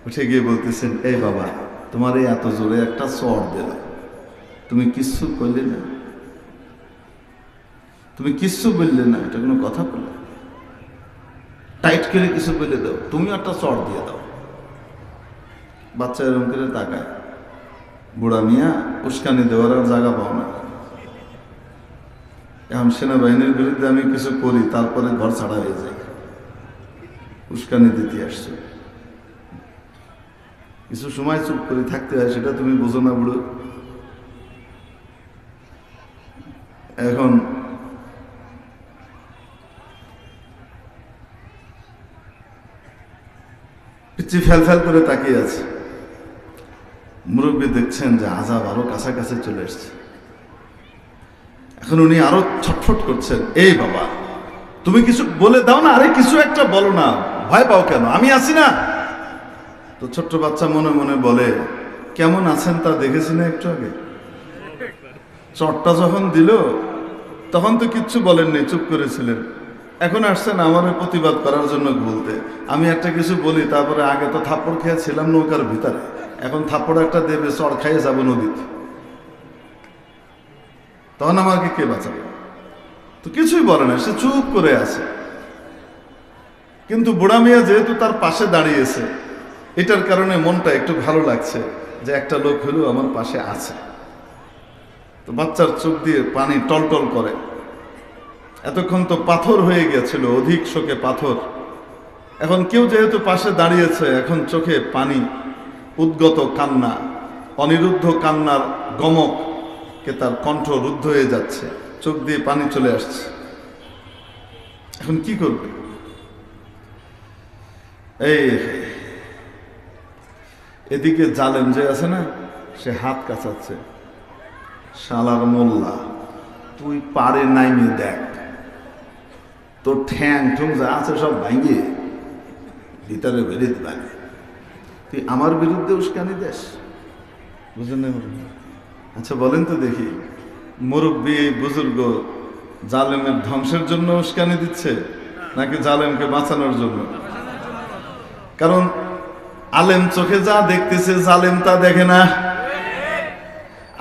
A: উঠে গিয়ে বলতেছেন, এই বাবা, তোমার এই এত জোরে একটা চড় দিল, তুমি কিচ্ছু করলে না, তুমি কিচ্ছু বললে না, এটা কোনো কথা বললে? টাইট করে কিছু বলে দাও, তুমি একটা চড় দিয়ে দাও। বাচ্চা এরকম করে তাকায়, বুড়া মিয়া উস্কানি দেওয়ার আর জায়গা পাও না। এখন সেনাবাহিনীর বিরুদ্ধে আমি কিছু করি, তারপরে ঘর ছাড়া হয়ে যায়, উস্কানি দিতে আসছে। কিছু সময় চুপ করে থাকতে হয়, সেটা তুমি বোঝো না বুড়ো। এখন পিচ্ছি ফেল ফেল করে তাকিয়ে আছে। মুরব্বী দেখছেন যে আযাব আরো কাছাকাছি চলে এসছে। এখন উনি আরো ছটফট করছেন, এই বাবা, তুমি কিছু বলে দাও না, আরে কিছু একটা বলো না, ভয় পাও কেন, আমি আছি না। তো ছোট্ট বাচ্চা মনে মনে বলে, কেমন আছেন তা দেখেছি না একটু আগে? চটটা যখন দিল তখন তো কিচ্ছু বলেননি, চুপ করেছিলেন। এখন আসছেন আমার প্রতিবাদ করার জন্য বলতে। আমি একটা কিছু বলি, তারপরে আগে তো থাপ্পড় খেয়েছিলাম নৌকার ভিতরে, এখন থাপ্পড় একটা দেবে, চড় খাইয়ে যাবো নদীতে, তখন আমাকে কে বাঁচাবে? তো কিছুই বলে না, সে চুপ করে আছে। কিন্তু বুড়া মিয়া যেহেতু তার পাশে দাঁড়িয়েছে, এটার কারণে মনটা একটু ভালো লাগছে যে একটা লোক হলেও আমার পাশে আছে। তো বাচ্চার চোখ দিয়ে পানি টলটল করে। এতক্ষণ তো পাথর হয়ে গেছিল, অধিক শোকে পাথর। এখন কেউ যেহেতু পাশে দাঁড়িয়েছে, এখন চোখে পানি, উদ্গত কান্না, অনিরুদ্ধ কান্নার গমক কে তার কণ্ঠ রুদ্ধ হয়ে যাচ্ছে, চোখ দিয়ে পানি চলে আসছে। এখন কি করবে? এই এদিকে জালেম যে আছে না, সে হাত কাছাচ্ছে, শালার মোল্লা, তুই পারে নাইমে দেখ, তোর ঠ্যাং ঠুং যা আছে সব ভাঙিয়ে ভিতরে বেরিয়ে দিবে, তুই আমার বিরুদ্ধে উস্কানি দেশ, বুঝলেন না? আচ্ছা বলেন তো দেখি, মুরব্বী বুজুর্গ জালেমের ধ্বংসের জন্য উস্কানি দিচ্ছে নাকি জালেমকে বাঁচানোর জন্য? কারণ আলেম চোখে যা দেখতেছে জালেম তা দেখে না।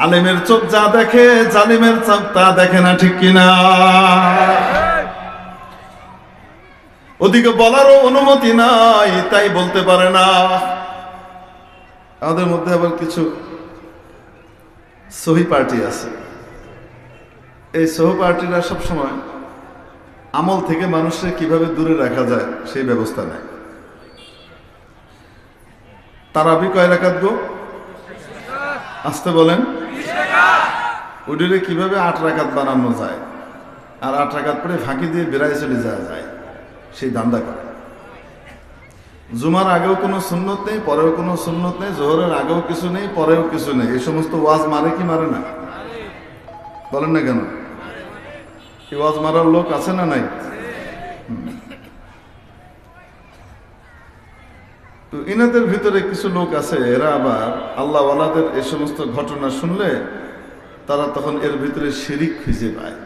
A: আলেমের চোখ যা দেখে জালিমের চোখ তা দেখে না, ঠিক কিনা? ওদিকে বলারও অনুমতি নাই, তাই বলতে পারে না। আমাদের মধ্যে আবার কিছু সহি পার্টি আছে, এই সহ পার্টিরা সবসময় আমল থেকে মানুষকে কিভাবে দূরে রাখা যায় সেই ব্যবস্থা নেয়। তারাবি কয় রাকাত গো? আসতে বলেন। ওইটারে কিভাবে 8 রাকাত বানানো যায় আর 8 রাকাত পরে ফাঁকি দিয়ে বেড়ায় চলে যাওয়া যায়, সেই ধান্দা করে। জুমার আগেও কোনো সুন্নত নেই, পরেও কোনো সুন্নত নেই, জোহরের আগেও কিছু নেই, পরেও কিছু নেই। এই সমস্ত ওয়াজ মারে কি মারে না? বলেন না কেন? এই ওয়াজ মারার লোক আছে না নাই? তো ইনাদের ভিতরে কিছু লোক আছে, এরা আবার আল্লাহ ওয়ালাদের এই সমস্ত ঘটনা শুনলে তারা তখন এর ভিতরে শিরিক খুঁজে পায়।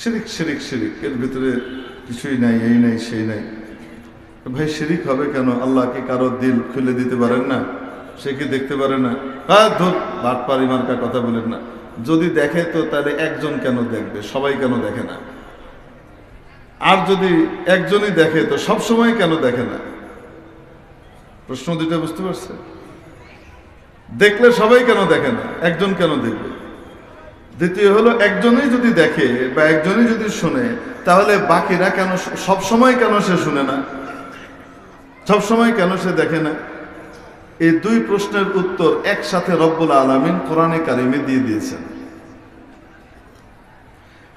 A: শিরিক শিরিক শিরিক, এর ভিতরে কিছুই নাই, এই নাই সেই নাই। ভাই শিরিক হবে কেন? আল্লাহ কি কারো দিল খুলে দিতে পারেন না? সে কি দেখতে পারে না? ধর বাটপারি মার্কা কথা বলেন না। যদি দেখে তো তাহলে একজন কেন দেখবে, সবাই কেন দেখে না? আর যদি একজনই দেখে তো সব সময় কেন দেখে না? প্রশ্ন দুটো বুঝতে পারছে? দেখলে সবাই কেন দেখে না, একজন কেন দেখবে? দ্বিতীয় হলো, একজনই যদি দেখে বা একজনই যদি শুনে, তাহলে বাকিরা কেন সব সময় কেন সে শুনে না, সব সময় কেন সে দেখে না? এই দুই প্রশ্নের উত্তর একসাথে রব্বুল আলামিন কোরআনে কারিমে দিয়ে দিয়েছেন।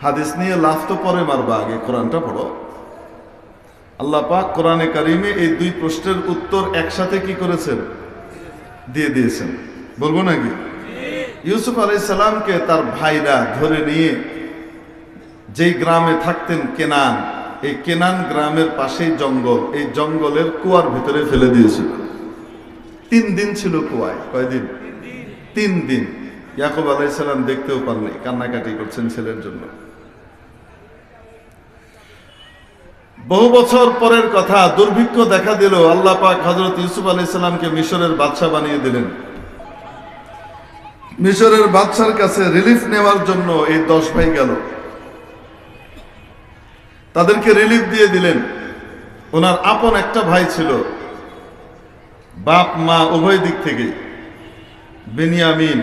A: হাদিস নিয়ে লাফ তো পরে মারবা, আগে কোরআনটা পড়ো। আল্লাহ পাক কোরআনে কারিমে এই দুই প্রশ্নের উত্তর একসাথে কি করেছেন? দিয়ে দিয়েছেন। বলবো নাকি? ইউসুফ আলাইহিস সালামকে তার ভাইরা ধরে নিয়ে যেই গ্রামে থাকতেন কেনান, এই কেনান গ্রামের পাশেই জঙ্গল, এই জঙ্গলের কুয়ার ভিতরে ফেলে দিয়েছিল। 3 দিন ছিল কুয়ায়। কয়দিন? 3 দিন। ইয়াকুব আলাইহিস সালাম দেখতেও পারলেন, কান্নাকাটি করছেন ছেলের জন্য। বহু বছর পরের কথা, দুর্ভিক্ষ দেখা দিল। আল্লাহ পাক হযরত ইউসুফ আলাইহিস সালামকে মিশরের বাদশা বানিয়ে দিলেন। মিশরের বাদশার কাছে রিলিফ নেওয়ার জন্য এই 10 ভাই গেল, তাদেরকে রিলিফ দিয়ে দিলেন। ওনার আপন একটা ভাই ছিল, বাপ মা উভয় দিক থেকে, বেনিয়ামিন।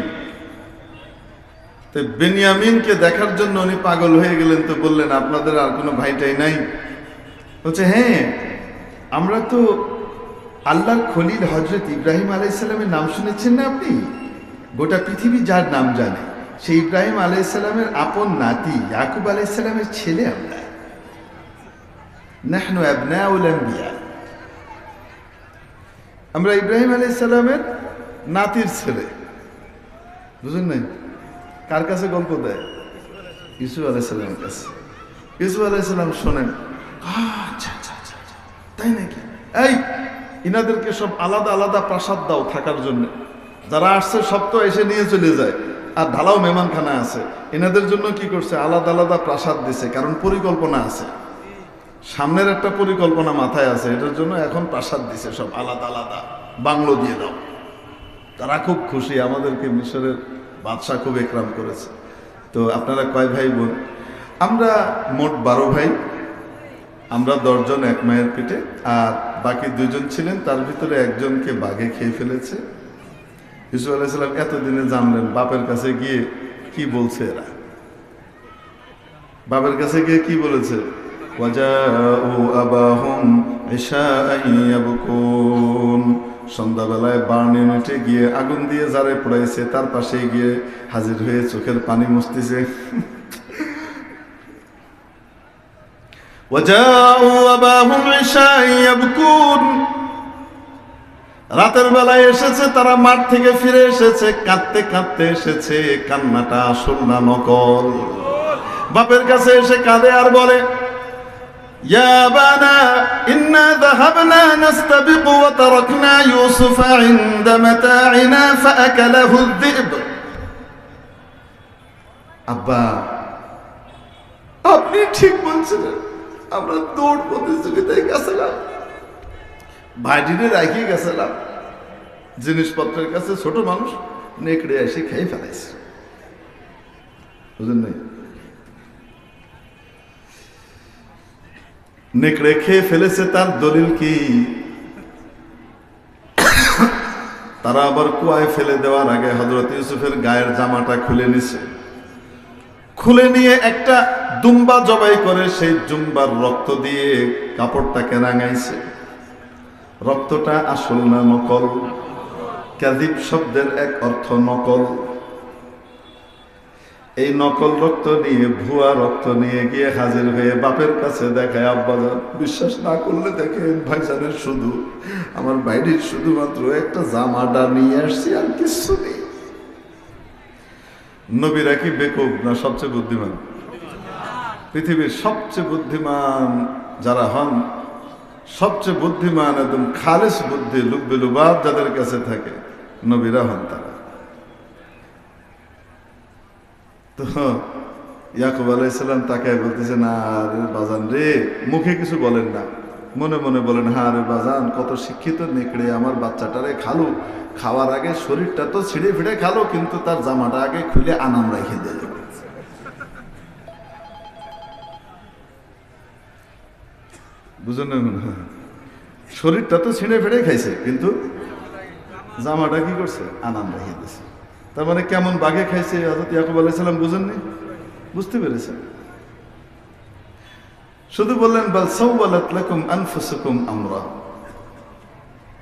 A: তো বেনিয়ামিনকে দেখার জন্য উনি পাগল হয়ে গেলেন। তো বললেন, আপনাদের আর কোনো ভাইটাই নাই? বলছে, হ্যাঁ, আমরা তো আল্লাহর খলিল হযরত ইব্রাহিম আলাইহিস সালামের নাম শুনেছেন না আপনি? গোটা পৃথিবী যার নাম জানে, সেই ইব্রাহিম আলাইহিস সালামের আপন নাতি ইয়াকুব আলাইহিস সালামের ছেলে আমরা। নাহনু আবনাউল আম্বিয়া, আমরা ইব্রাহিম আলাইহিস সালামের নাতির ছেলে। বুঝলেন নাই? কার কাছে গল্প দেয়? ইউসুফ আলাইহিস সালামের কাছে। ইউসুফ আলাইহিস সালাম শোনেন, আচ্ছা আচ্ছা আচ্ছা, তাই নাকি? এই ইনাদেরকে সব আলাদা আলাদা প্রাসাদ দাও থাকার জন্য। যারা আসছে সব তো এসে নিয়ে চলে যায়, আর ঢালাও মেহমানখানা আছে। এনাদের জন্য কি করছে? আলাদা আলাদা প্রাসাদ দিছে, কারণ পরিকল্পনা আছে, সামনের একটা পরিকল্পনা মাথায় আছে। এটার জন্য এখন প্রাসাদ দিছে, সব আলাদা আলাদা বাংলো দিয়ে দাও। তারা খুব খুশি, আমাদেরকে মিশরের বাদশা খুব একরাম করেছে। তো আপনারা কয় ভাই বোন? আমরা মোট 12 ভাই। আমরা 10 জন এক মায়ের পেটে, আর বাকি 2 জন ছিলেন, তার ভিতরে একজনকে বাঘে খেয়ে ফেলেছে। ইউসুফ আলাইহিস সালাম এতদিনে জানলেন বাপের কাছে গিয়ে কি বলছে এরা। বাপের কাছে গিয়ে কি বলেছে? ওয়াজাউ আবাহুম ইশাআন ইয়াবকুন। সন্ধ্যাবেলায় বার্ন ইউনিটে গিয়ে আগুন দিয়ে যারে পোড়াইছে তার পাশে গিয়ে হাজির হয়ে চোখের পানি মুছতেছে। ওয়াজাউ আবাহুম ইশাআন ইয়াবকুন। রাতের বেলায় এসেছে, তারা মাঠ থেকে ফিরে এসেছে, কাঁদতে কাঁদতে এসেছে। কান্নাটা আসল না নকল? বাপের কাছে এসে কাঁদে আর বলে, ইয়া বানা ইন্না যাহাবনা নাস্তাবিকু ওয়া তারাকনা ইউসুফা ইনদা মাতাইনা ফাআকালাহু আয-যিব। আব্বা, আপনি ঠিক বলছিলেন, আমরা দৌড় প্রতিযোগিতায় গেছিলাম, ভাইটিনে রাখিয়ে গেছিলাম, জিনিসপত্রের কাছে ছোট মানুষ, নেকড়ে এসে খেয়ে ফেলাইছে। বুঝলেন নাই? নেকড়ে খেয়ে ফেলেছে, তার দলিল কি? তারা আবার কুয়ায় ফেলে দেওয়ার আগে হযরত ইউসুফের গায়ের জামাটা খুলে নিছে। খুলে নিয়ে একটা দুম্বা জবাই করে সেই দুম্বার রক্ত দিয়ে কাপড়টাকে রাঙাইছে। রক্তটা আসল না নকল? কাযিব শব্দের এক অর্থ নকল। এই নকল রক্ত নিয়ে, ভুয়া রক্ত নিয়ে গিয়ে হাজির হয়ে বাপের কাছে দেখায়, আব্বাজান বিশ্বাস না করলে দেখেন ভাইজানের শুধু, আমার বাইরের শুধুমাত্র একটা জামাটা নিয়ে আসছি, আর কিছু নেই। নবীরা কি বেকুব না সবচেয়ে বুদ্ধিমান? পৃথিবীর সবচেয়ে বুদ্ধিমান যারা হন, সবচেয়ে বুদ্ধিমান একদম খালেস বুদ্ধি, লুব্বিলুবাদ যাদের কাছে থাকে, নবীরা হন তারা। তো ইয়াকুব আলাইহিসসালাম তাকে বলতেছে, না রে বাজান রে, মুখে কিছু বলেন না, মনে মনে বলেন, হ্যাঁ রে বাজান, কত শিক্ষিত নেকড়ে, আমার বাচ্চাটারে খালো, খাওয়ার আগে শরীরটা তো ছিঁড়ে ফিড়ে খালো, কিন্তু তার জামাটা আগে খুলে আনাম রেখে দিল। বুঝলেন না? মনে হয় শরীরটা তো ছিঁড়ে ফিড়ে খাইছে, কিন্তু জামাটা কি করছে? আনাম রেখে দিয়েছে। তার মানে কেমন বাঘে খাইছে হযরত ইয়াকুব আলাইহিস সালাম বুঝেননি? বুঝতে পেরেছেন। শুধু বললেন, বাল সাওয়ালাত লাকুম আনফুসুকুম আমরা,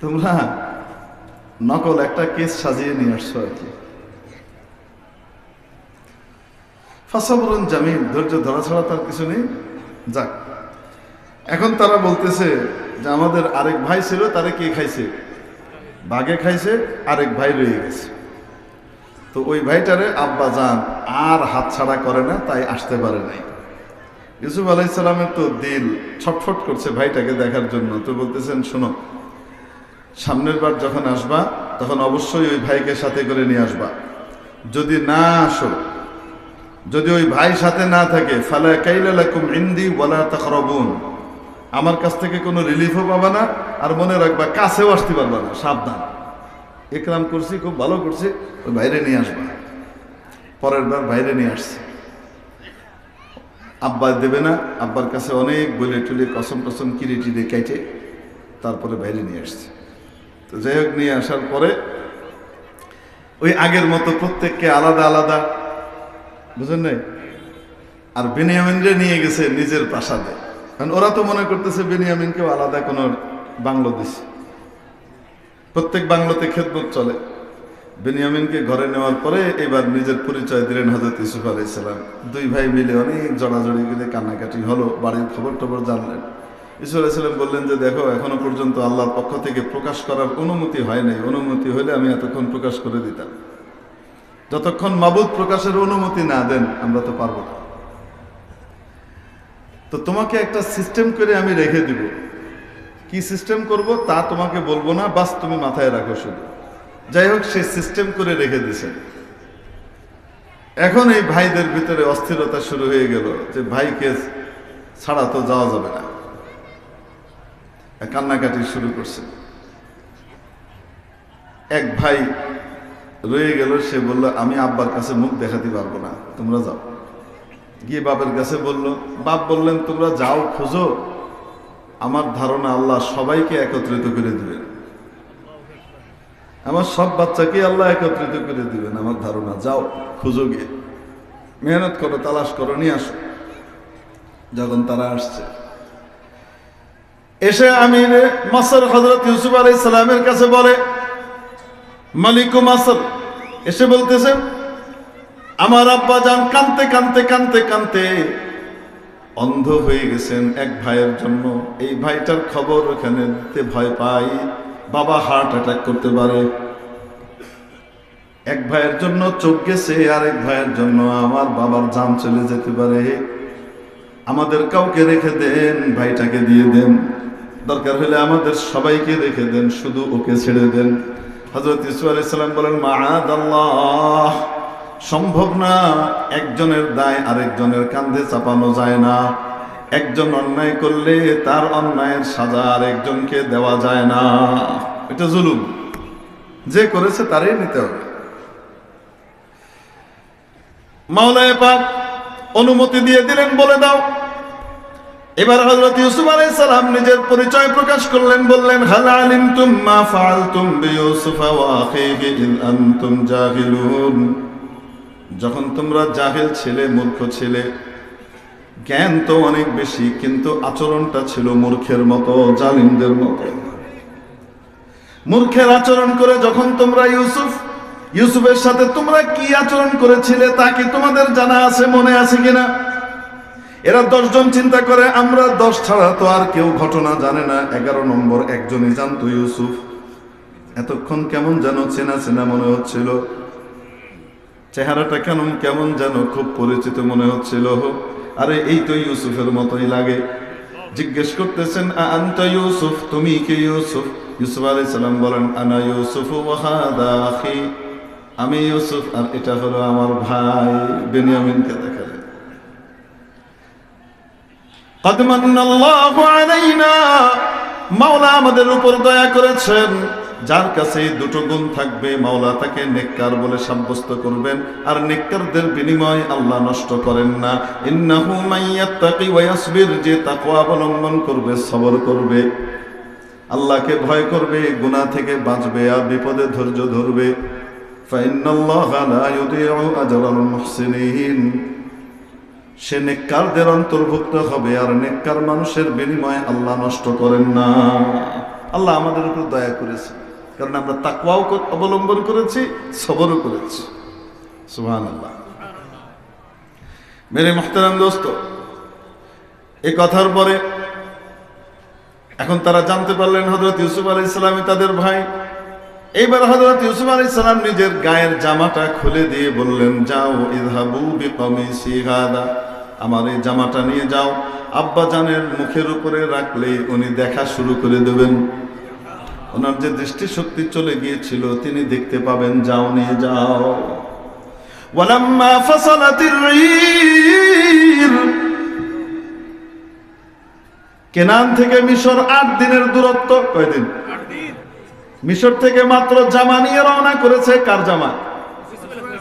A: তোমরা নকল একটা কেস সাজিয়ে নিয়ে আসছো আর কি। ফাসাবরুন জামিল, ধৈর্য ধরা ছাড়া তার কিছু নেই। যাক, এখন তারা বলতেছে যে আমাদের আরেক ভাই ছিল, তারে কে খাইছে? বাঘে খাইছে, আরেক ভাই রয়ে গেছে। তো ওই ভাইটারে আব্বা জান আর হাত ছাড়া করে না, তাই আসতে পারে নাই। ইউসুফ আলাইহিস সালামের তো দিল ছটফট করছে ভাইটাকে দেখার জন্য। তো বলতেছেন, শোনো, সামনের বার যখন আসবা তখন অবশ্যই ওই ভাইকে সাথে করে নিয়ে আসবা। যদি না আসো, যদি ওই ভাই সাথে না থাকে, ফালা কাইলা লাকুম ইনদি ওয়ালা তাকরাবুন, আমার কাছ থেকে কোনো রিলিফও পাবা না, আর মনে রাখবা কাছেও আসতে পারবা না, সাবধান। ইকরাম করছি, খুব ভালো করছি, ওই বাইরে নিয়ে আসবা। পরের বার বাইরে নিয়ে আসছে, আব্বা দেবে না, আব্বার কাছে অনেক বলে টুলে কসম টসম কিরে টিরে কেটে তারপরে বাইরে নিয়ে আসছে। তো যাই হোক, নিয়ে আসার পরে ওই আগের মতো প্রত্যেককে আলাদা আলাদা, বুঝলেন নাই? আর বেনিয়ামিনরে নিয়ে গেছে নিজের প্রাসাদে, কারণ ওরা তো মনে করতেছে বেনিয়ামিনকেও আলাদা কোনো বাংলো দিছে। প্রত্যেক বাংলোতে খেদমত চলে। বেনিয়ামিনকে ঘরে নেওয়ার পরে এবার নিজের পরিচয় দিলেন হযরত ইউসুফ আলাইহিস সালাম। দুই ভাই মিলে অনেক জড়াজড়ি করে কান্নাকাটি হলো, বাড়ির খবর টবর জানলেন। ইউসুফ আলাইহিস সালাম বললেন যে, দেখো, এখনো পর্যন্ত আল্লাহর পক্ষ থেকে প্রকাশ করার অনুমতি হয় নাই, অনুমতি হলে আমি এতক্ষণ প্রকাশ করে দিতাম। যতক্ষণ মাবুদ প্রকাশের অনুমতি না দেন আমরা তো পারবো না। তো তোমাকে একটা সিস্টেম করে আমি রেখে দিব, কি সিস্টেম করব তা তোমাকে বলবো না, বাস তুমি মাথায় রাখো শুধু। যাই হোক, সে সিস্টেম করে রেখে দিয়েছেন। এখন এই ভাইদের ভিতরে অস্থিরতা শুরু হয়ে গেল যে ভাইকে ছাড়া তো যাওয়া যাবে না, কান্নাকাটি শুরু করছে। এক ভাই রয়ে গেল, সে বলল, আমি আব্বার কাছে মুখ দেখাতে পারবো না, তোমরা যাও। গিয়ে বাপের কাছে বলল। বাপ বললেন, তোমরা যাও, খুঁজো, আমার ধারণা আল্লাহ সবাইকে একত্রিত করে দিবেন, আমার সব বাচ্চাকে আল্লাহ একত্রিত করে দিবেন আমার ধারণা, যাও খুঁজো, গিয়ে মেহনত করো, তালাশ করো, নিয়ে আসো। যখন তারা আসছে, এসে আমির মাসর হযরত ইউসুফ আলাইহিস সালামের কাছে বলে, মালিক মাসর এসে বলতেছেন, আমার আব্বা জান কানতে কানতে কানতে কানতে অন্ধ হয়ে গেছেন এক ভাইয়ের জন্য। এই ভাইটার খবর ওখানে দিতে ভয় পাই, বাবা হার্ট অ্যাটাক করতে পারে। এক ভাইয়ের জন্য চোখ গেছে, আরেক ভাইয়ের জন্য আমার বাবার জান চলে যেতে পারে। আমাদের কাউকে রেখে দেন, ভাইটাকে দিয়ে দেন, দরকার হলে আমাদের সবাইকে রেখে দেন, শুধু ওকে ছেড়ে দেন। হযরত ইউসুফ আলাইহিস সালাম বলেন, মাআদাল্লাহ, সম্ভব না, একজনের দায় আরেকজনের কাঁধে চাপানো যায় না। একজন অন্যায় করলে তার অন্যায়ের সাজা আরেকজনকে দেওয়া যায় না, এটা জুলুম, যে করেছে তারই নিতে হবে। মাওলানা পাক অনুমতি দিয়ে দিলেন, বলে দাও। এবার হযরত ইউসুফ আলাইহিস সালাম নিজের পরিচয় প্রকাশ করলেন, বললেন, হাল আলিমতুম মা ফাআলতুম বিইউসুফা ওয়া আখিহি ইন আনতুম জাহিলুন। যখন তোমরা জাহেল ছিলে, মূর্খ ছিলে, জ্ঞান তো অনেক বেশি, কিন্তু আচরণটা ছিল মূর্খের মতো, জালিমদের মতো। মূর্খের আচরণ করে যখন তোমরা ইউসুফ ইউসুফের সাথে তোমরা কি আচরণ করেছিলে তা কি তোমাদের জানা আছে, মনে আছে কিনা? এরা 10 জন চিন্তা করে আমরা 10 ছাড়া তো আর কেউ ঘটনা জানে না। 11 নম্বর একজনই জানতো, ইউসুফ। এতক্ষণ কেমন যেন চেনা চেনা মনে হচ্ছিল, চেহারাটা কেমন যেন খুব পরিচিত মনে হচ্ছিল। আরে এই তো ইউসুফের মতোই লাগে। জিজ্ঞেস করতেছেন, আনতা ইউসুফ, তুমি কি ইউসুফ? ইউসুফ আলাইহিস সালাম বলেন, আনা ইউসুফ ওয়া হাদা আখি, আমি ইউসুফ আর এটা হলো আমার ভাই বেনিয়ামিনকে দেখালেন। قد من الله علينا, মাওলা আমাদের উপর দয়া করেছেন। যার কাছে দুটো গুণ থাকবে মাওলা তাকে নেককার বলে সাব্যস্ত করবেন, আর নেককারদের বিনিময় আল্লাহ নষ্ট করেন না। ইন্নাহু মাইয়াত্তাকি ওয়া ইয়াসবির, যে তাকওয়া অবলম্বন করবে, সবর করবে, আল্লাহকে ভয় করবে, গুনাহ থেকে বাঁচবে আর বিপদে ধৈর্য ধরবে, ফাইন্নাল্লাহা লা ইউদিউ আজরাল মুহসিনিন, সে নেককারদের অন্তর্ভুক্ত হবে। আর নেককার মানুষের বিনিময়ে আল্লাহ নষ্ট করেন না। আল্লাহ আমাদের উপর দয়া করেছে, কারণ আমরা তাকওয়াও অবলম্বন করেছি, সবরও করেছি। সুবহানাল্লাহ। মেরে মুহতারাম দোস্ত, এই কথার পরে এখন তারা জানতে পারলেন হযরত ইউসুফ আলাইহিস সালাম তাদের ভাই। এইবার হযরত ইউসুফ আলাইহিস সালাম নিজের গায়ের জামাটা খুলে দিয়ে বললেন, যাও ইযহাবু বিকামিসি হাদা, আমার এই জামাটা নিয়ে যাও, আব্বা জানের মুখের উপরে রাখলে উনি দেখা শুরু করে দেবেন। ওনার যে দৃষ্টিশক্তি চলে গিয়েছিল তিনি দেখতে পাবেন, যাও নিয়ে যাও। ওয়ালাম্মা ফাসালাতির ঈর, কেনান থেকে মিশর 8 দিনের দূরত্ব। কয়দিন? 8 দিন। মিশর থেকে মাত্র জামা নিয়ে রওনা করেছে। কার জামা?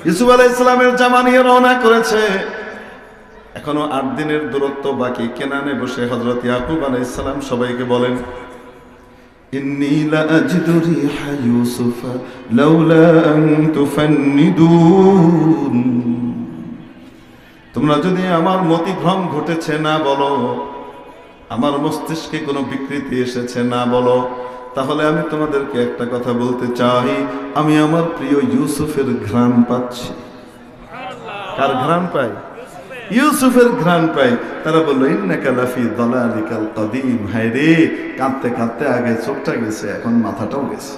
A: ইউসুফ আলাইহিস সালামের জামা নিয়ে রওনা করেছে। এখনো 8 দিনের দূরত্ব বাকি। কেনানে বসে হযরত ইয়াকুব আলাইহিস সালাম সবাইকে বলেন, ইন্নী লা আজিদু রিহা ইউসুফ লাউলা আন তুফান্নিদুন, তোমরা যদি আমার মতিভ্রম ঘটেছে না বলো, আমার মস্তিষ্কে কোনো বিকৃতি এসেছে না বলো, তাহলে আমি তোমাদেরকে একটা কথা বলতে চাই, আমি আমার প্রিয় ইউসুফের ঘ্রাণ পাচ্ছি। কার ঘ্রাণ পাই? ইউসুফের ঘ্রাণ পাই। তারা বলল, ইন্নাকা লাফি দালালিকাল কাদিম, হায় রে, কাঁদতে কাঁদতে আগে চোখটা গেছে, এখন মাথাটাও গেছে।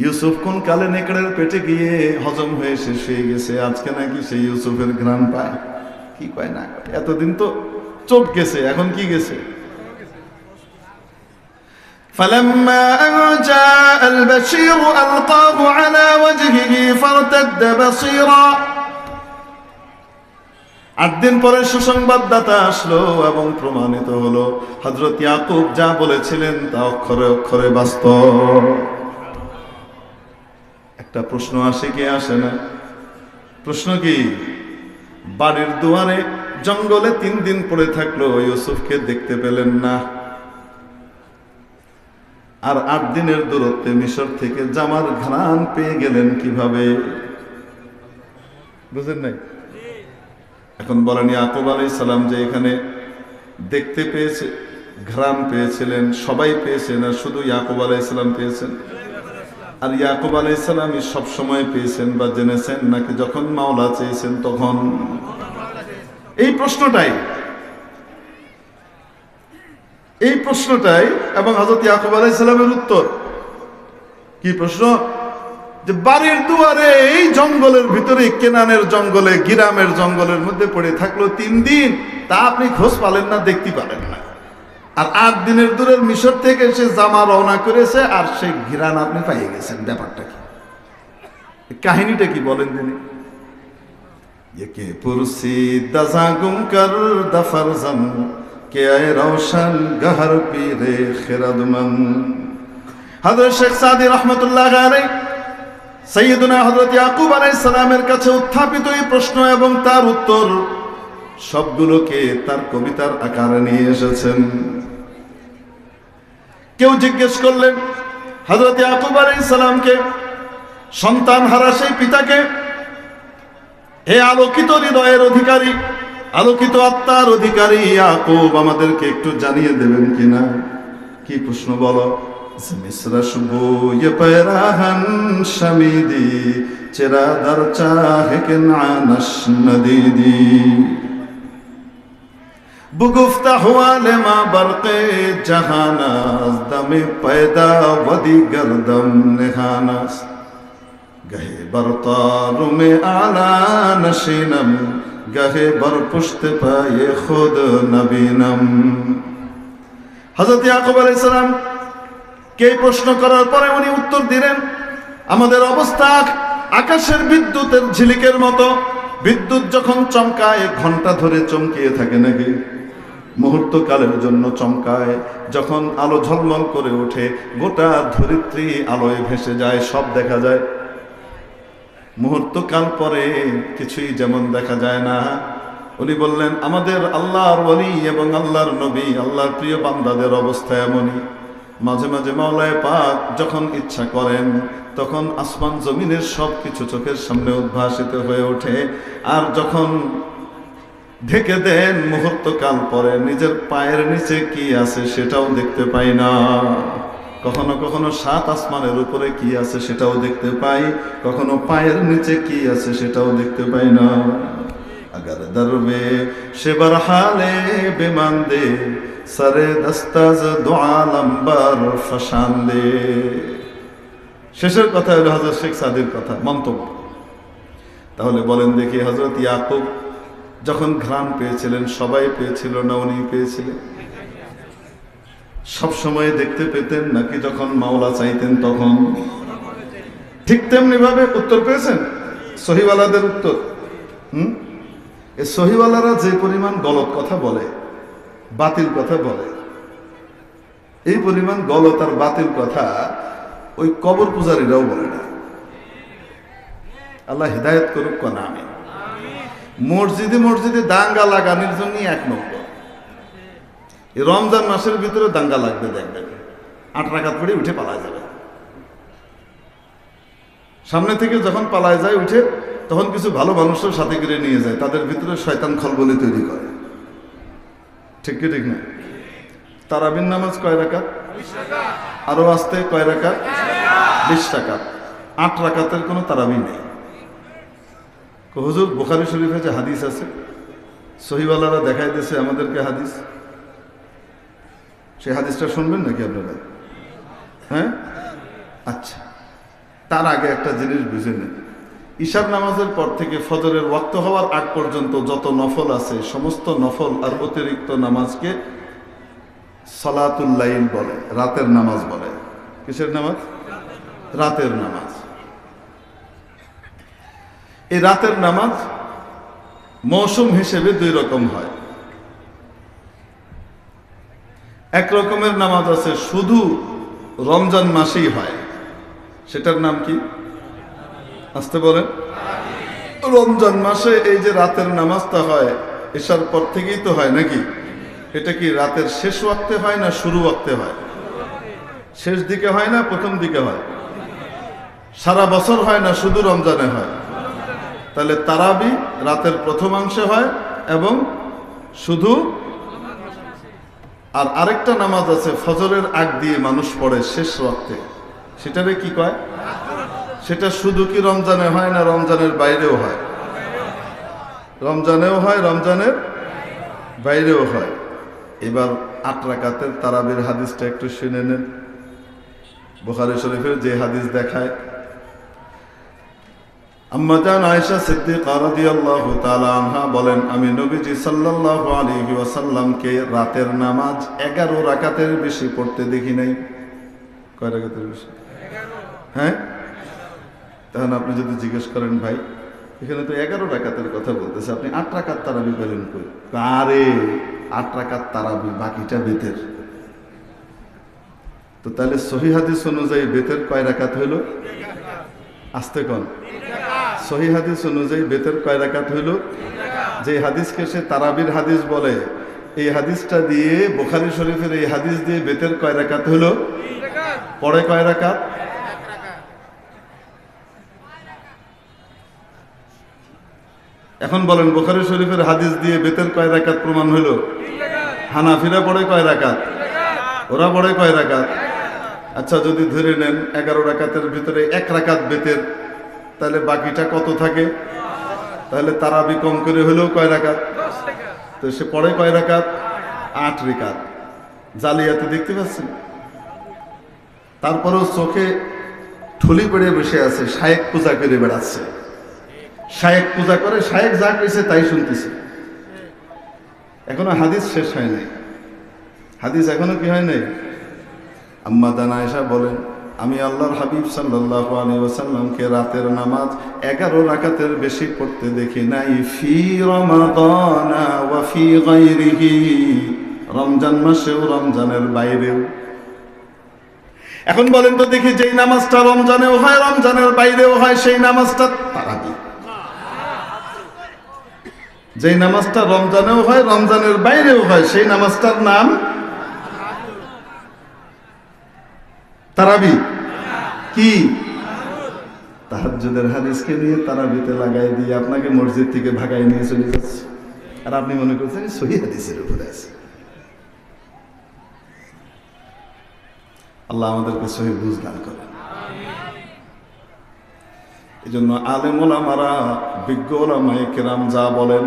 A: ইউসুফ কোন কালে নেকড়ের পেটে গিয়ে হজম হয়ে শেষ হয়ে গেছে, আজকে নাকি সেই ইউসুফের ঘ্রাণ পায়। কি কয় না, এতদিন তো চোখ গেছে, এখন কি গেছে? فلما أن جاء البشير ألقاه على وجهه فارتد بصيرا, 8 দিন পরে সুসংবাদদাতা আসলো এবং প্রমাণিত হলো হযরত ইয়াকুব যা বলেছিলেন তা অক্ষরে অক্ষরে বাস্তব। একটা প্রশ্ন আসে কি আসে না? প্রশ্ন কি? বাড়ির দুয়ারে জঙ্গলে 3 দিন পড়ে থাকলো, ইউসুফকে দেখতে পেলেন না। আর 8 দিনের দূরত্বে মিশর থেকে জামার ঘ্রাণ পেয়ে গেলেন কিভাবে? বুঝেন নাই? এখন বলেন, ইয়াকুব আলাইহিস সালাম যে এখানে দেখতে পেয়েছে, ঘ্রাণ পেয়েছিলেন, সবাই পেয়েছেন না শুধু ইয়াকুব আলাইহিস সালাম পেয়েছেন? আর ইয়াকুব আলাইহিস সালামই সবসময় পেয়েছেন বা জেনেছেন, নাকি যখন মাওলা চেয়েছেন তখন? এই প্রশ্নটাই এবং হযরত ইয়াকুব আলাইহিস সালামের উত্তর কি প্রশ্ন? যে বাড়ির দুয়ারে এই জঙ্গলের ভিতরে, কেনানের জঙ্গলে, গিরামের জঙ্গলের মধ্যে পড়ে থাকলো 3 দিন, তা আপনি খোঁজ পালেন না, দেখতে পারেন না। আর 8 দিনের দূরের মিশর থেকে সে জামা রওনা করেছে, আর সেই ঘিরান আপনি পাইয়ে গেছেন। ব্যাপারটা কি? কাহিনীটা কি বলেন তিনি? একে পুরসি দাজা গুমকার দাফারজান কে আয় রওশন গহর পীরে খেরাদমান। হযরত শেখ সাদি রহমাতুল্লাহ আলাইহি সাইয়্যিদুনা হযরত ইয়াকুব আলাইহিস সালামের কাছে উত্থাপিত এই প্রশ্ন এবং তার উত্তর সবগুলোকে তার কবিতার আকারে নিয়ে এসেছেন। কেউ জিজ্ঞেস করলেন হযরত ইয়াকুব আলাইহিস সালামকে, সন্তান হারা সেই পিতাকে, হে আলোকিত হৃদয়ের অধিকারী, আলোকিত আত্মার অধিকারী ইয়াকুব, আমাদেরকে একটু জানিয়ে দেবেন কিনা? কি প্রশ্ন বলো? मिसरश बूय पैराहन शमीदी चेरा दर चाहे के नानश नदीदी बुगुफ्ता हुआ ले माँ बरक़े जहानास दमे पैदा वदी गर्दम निहानास गहे बरतार में आला नशीनम गहे बर पुश्त पाए खुद नबीनम। हजरत याकूब अलैहिस सालाम কে প্রশ্ন করার পরে উনি উত্তর দিলেন, আমাদের অবস্থা আকাশের বিদ্যুতের ঝিলিকের মতো। বিদ্যুৎ যখন চমকায় ঘন্টা ধরে চমকিয়ে থাকে নাকি? মুহূর্তকালের জন্য চমকায়, যখন আলো ঝলমল করে ওঠে গোটা ধরিত্রী আলোয় ভেসে যায়, সব দেখা যায়। মুহূর্তকাল পরে কিছুই যেমন দেখা যায় না। উনি বললেন, আমাদের আল্লাহর ওলি এবং আল্লাহর নবী, আল্লাহর প্রিয় বান্দাদের অবস্থা এমনই। মাঝে মাঝে মাওলায়ে পাক যখন ইচ্ছা করেন তখন আসমান জমিনের সব কিছু চোখের সামনে উদ্ভাসিত হয়ে ওঠে, আর যখন ঢেকে দেন মুহূর্তকাল পরে নিজের পায়ের নিচে কি আছে সেটাও দেখতে পাই না। কখনো কখনো 7 আসমানের উপরে কি আছে সেটাও দেখতে পাই, কখনো পায়ের নিচে কি আছে সেটাও দেখতে পাই না। अगर दरवे शिबर हाले बेमांदे सरे दस्ताज दुआलंबर फशांदे। শেষের কথা হলো হযরত শেখ সাদির কথা, মন্তব্য। তাহলে বলেন দেখি, হযরত ইয়াকুব যখন ঘ্রাণ পেয়েছিলেন সবাই পেয়েছিল না উনি পেয়েছিলেন? সব সময় দেখতে পেতেন নাকি যখন মাওলা চাইতেন তখন? ঠিক তেমনি ভাবে উত্তর পেয়েছেন সহিওয়ালাদের উত্তর। এই সহিওয়ালারা যে পরিমাণ গলত কথা বলে, বাতিল কথা বলে, এই পরিমাণ গলত আর বাতিল কথা ওই কবর পূজারীরাও বলে না। আল্লাহ হিদায়াত করুক কোন আমিন। মসজিদে মসজিদে দাঙ্গা লাগানোর জন্য 1 নম্বর। এই রমজান মাসের ভিতরে দাঙ্গা লাগবে, দেখবেন 8 রাকাত পড়ে উঠে পালায় যাবে। সামনে থেকে যখন পালায় যায় উঠে, তখন কিছু ভালো মানুষের সাথে করে নিয়ে যায়, তাদের ভিতরে শয়তান খলবলি তৈরি করে। ঠিক কি ঠিক না? তারাবির নামাজ কয় রাকাত? 20 রাকাত। আরো আসতে কয় রাকাত? 20 রাকাত। 8 রাকাতের কোনো তারাবি নেই। হুজুর বুখারী শরীফে যে হাদিস আছে, সহিওয়ালারা দেখাই দিয়েছে আমাদেরকে হাদিস, সেই হাদিসটা শুনবেন নাকি আপনারা? হ্যাঁ, আচ্ছা। তার আগে একটা জিনিস বুঝে নেন, ঈশার নামাজের পর থেকে ফজরের ওয়াক্ত হওয়ার আগ পর্যন্ত যত নফল আছে সমস্ত নফল আর অতিরিক্ত নামাজকে সালাতুল লাইল বলে, রাতের নামাজ বলে। কিসের নামাজ? রাতের নামাজ। এই রাতের নামাজ মৌসুম হিসেবে 2 রকম হয়। এক রকমের নামাজ আছে শুধু রমজান মাসেই হয়, সেটার নাম কি? আসতে বলেন। রমজান মাসে এই যে রাতের নামাজটা হয় ঈশার পর থেকেই তো হয় নাকি? এটা কি রাতের শেষ ওয়াক্তে হয় না শুরু ওয়াক্তে হয়? শেষ দিকে হয় না প্রথম দিকে হয়? সারা বছর হয় না শুধু রমজানে হয়? তাহলে তারাবি রাতের প্রথমাংশে হয় এবং শুধু। আর আরেকটা নামাজ আছে ফজরের আগ দিয়ে মানুষ পড়ে শেষ ওয়াক্তে, সেটারে কি কয়? সেটা শুধু কি রমজানে হয় না রমজানের বাইরেও হয়? রমজানেও হয়, রমজানের বাইরেও হয়। এবার 8 রাকাতের তারাবির হাদিসটা একটু শুনে নেন। বুখারী শরীফের যে হাদিস দেখায়, আম্মা জান আয়েশা সিদ্দিকা রাদিয়াল্লাহু তাআলা আনহা বলেন, আমি নবীজি সাল্লাল্লাহু আলাইহি ওয়াসাল্লামকে রাতের নামাজ 11 রাকাতের বেশি পড়তে দেখি নাই। কয় রাকাতের বেশি? 11। হ্যাঁ, তখন আপনি যদি জিজ্ঞেস করেন, ভাই এখানে তো 11 রাকাতের কথা বলতেছে, আপনি 8 রাকাত তারাবি পেলেন কই? আরে 8 রাকাত তারাবি, বাকিটা বেতের। তো তাহলে সহিহ হাদিস অনুযায়ী বেতের কয় রাকাত হইল? আসতে কোন? সহিহ হাদিস অনুযায়ী বেতের কয় রাকাত হইল? যে হাদিসকে সে তারাবির হাদিস বলে, এই হাদিসটা দিয়ে বুখারী শরীফের এই হাদিস দিয়ে বেতের কয় রাকাত হইল? পড়ে কয় রাকাত? এখন বলেন বুখারী শরীফের হাদিস দিয়ে বেতের কয় রাকাত প্রমাণ হইল? হানাফিরা পড়ে কয় রাকাত? ওরা পড়ে কয় রাকাত? আচ্ছা, যদি ধরে নেন 11 রাকাতের ভিতরে 1 রাকাত বেতের, তাহলে বাকিটা কত থাকে? তাহলে তারাবি কম করে হলেও কয় রাকাত? তো সে পড়ে কয় রাকাত? 8 রাকাত। জালিয়াতি দেখতে পাচ্ছেন? তারপরেও চোখে ঠুলি পড়ে বসে আছে, শায়েক পূজা করে বেড়াচ্ছে। শায়েক পূজা করে, শায়েক যা কইছে তাই শুনতেছে। এখনো হাদিস শেষ হয় নাই, হাদিস এখনো কি হয় নাই? আম্মা জান আয়েশা বলেন, আমি আল্লাহর হাবিব সাল্লাল্লাহু আলাইহি ওয়াসাল্লামকে রাতের নামাজ 11 রাকাতের বেশি পড়তে দেখি নাই, ফি রমাদানা ওয়া ফি গায়রিহি, রমজান মাসেও রমজানের বাইরেও। এখন বলেন তো দেখি, যেই নামাজটা রমজানেও হয় রমজানের বাইরেও হয় সেই নামাজটা তারাবি। যেই নামাজটা রমজানেও হয় রমজানের বাইরেও হয় সেই নামাজটার নাম তারাবি। কি? তাহাজ্জুদের হাদিসকে নিয়ে তারাবিতে লাগাই দিয়ে আপনাকে মসজিদ থেকে ভাগাই নিয়ে চলে যাচ্ছে, আর আপনি মনে করছেন সহিহ হাদিসের উপরে আছে। আল্লাহ আমাদেরকে সহিহ বুঝ দান করেন। এই জন্য আলেম ওলামারা, বিজ্ঞ ওলামায়ে কেরাম যা বলেন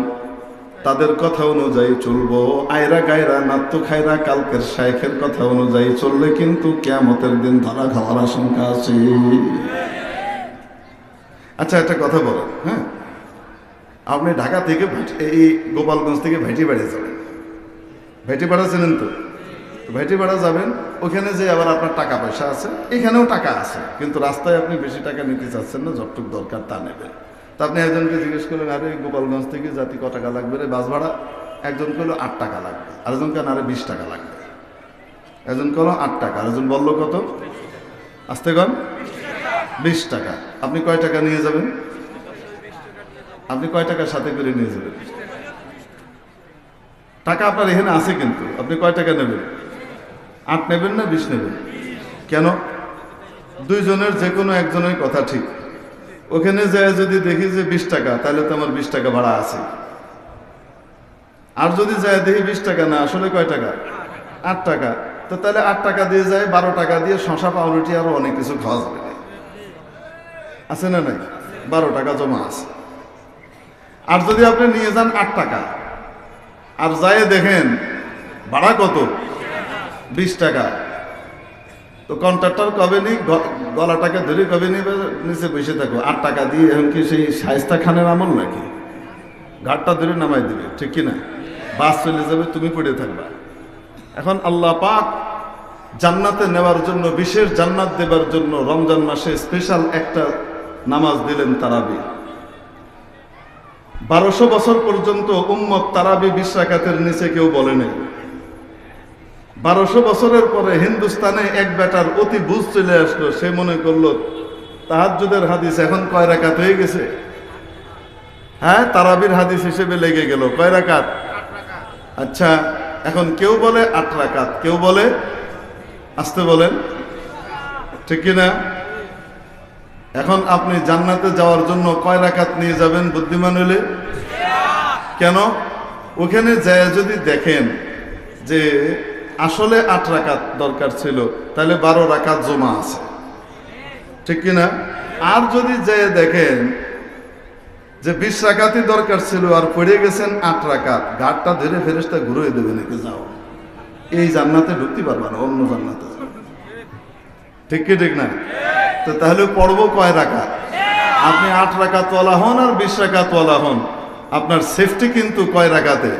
A: তাদের কথা অনুযায়ী চলবো। আয়রা গায়রা নাত্য খায়রা কালকের শাইখের কথা অনুযায়ী চললে কিন্তু কিয়ামতের দিন ধরা খাওয়ার আশঙ্কা আছে। আচ্ছা, একটা কথা বলেন, হ্যাঁ, আপনি ঢাকা থেকে এই গোপালগঞ্জ থেকে ভাইটিপাড়া যাবেন, ভাইটিপাড়া চেনেন তো? ভাইটিপাড়া যাবেন, ওখানে যে আবার আপনার টাকা পয়সা আছে, এখানেও টাকা আছে, কিন্তু রাস্তায় আপনি বেশি টাকা নিতে চাচ্ছেন না, যতটুকু দরকার তা নেবেন। তা আপনি একজনকে জিজ্ঞেস করলেন, আরে গোপালগঞ্জ থেকে জাতি ক টাকা লাগবে রে বাস ভাড়া? একজন কইলো 8 টাকা লাগবে, আরেকজন কেন আরে 20 টাকা লাগবে। একজন কলো 8 টাকা, আরেকজন বললো কত? আসতে কন 20 টাকা। আপনি কয় টাকা নিয়ে যাবেন? আপনি কয় টাকা সাথে করে নিয়ে যাবেন? টাকা আপনার এখানে আছে, কিন্তু আপনি কয় টাকা নেবেন? 8 নেবেন না 20 নেবেন? কেন? দুইজনের যে কোনো একজনের কথা ঠিক। ওখানে যায় যদি দেখি যে 20 টাকা, তাহলে তো আমার 20 টাকা ভাড়া আছে। আর যদি যায় দেখি 20 টাকা না, আসলে কয় টাকা? 8 টাকা। তো তাহলে 8 টাকা দিয়ে যায়, 12 টাকা দিয়ে শশা পাউরুটি আরো অনেক কিছু খাওয়া যাবে, আছে না নাই? 12 টাকা জমা আছে। আর যদি আপনি নিয়ে যান 8 টাকা, আর যায় দেখেন ভাড়া কত? 20 টাকা, তো কন্ট্রাক্টর কবে নি গলাটাকে ধরে কবে নিবে, নিচে বসে থাকো 8 টাকা দিয়ে। এখন কি সেই শায়েস্তা খানের আমল নাকি? ঘাটটা ধরে নামাই দিবে, ঠিক কিনা? বাস চলে যাবে, তুমি পড়ে থাকবা। এখন আল্লাহ পাক জান্নাতে নেওয়ার জন্য, বিশেষ জান্নাত দেবার জন্য রমজান মাসে স্পেশাল একটা নামাজ দিলেন, তারাবি। 1200 বছর পর্যন্ত উম্মত তারাবি 20 রাকাতের নিচে কেউ বলে নাই। 1200 বছরের পরে হিন্দুস্তানে এক বেটার অতি বুঝ চলে আসলো, সে মনে করলো তাহাজ্জুদের হাদিস এখন কয় রাকাত হয়ে গেছে? হ্যাঁ, তারাবির হাদিস হিসেবে লেগে গেল কয় রাকাত? আচ্ছা, এখন কেউ বলে 8 রাকাত, কেউ বলে, আসতে বলেন, ঠিক কিনা? এখন আপনি জান্নাতে যাওয়ার জন্য কয় রাকাত নিয়ে যাবেন বুদ্ধিমান হলে? কেন? ওখানে যায় যদি দেখেন যে আসলে 8 রাকাত দরকার ছিল, তাহলে 12 রাকাত জমা আছে, ঠিক কিনা? আর যদি যায় দেখেন যে 20 রাকাতই দরকার ছিল আর পড়ে গেছেন 8 রাকাত, ঘাটটা ধরে ফেরেশতা ঘুরিয়ে দেবে নাকি, যাও এই জান্নাতে ঢুকতে পারবা না, অন্য জান্নাতে, ঠিক কি ঠিক না? তো তাহলে পড়বো কয় রাকাত? আপনি 8 রাকাত ওয়ালা হন আর 20 রাকাত ওয়ালা হন, আপনার সেফটি কিন্তু কয় রাকাতে?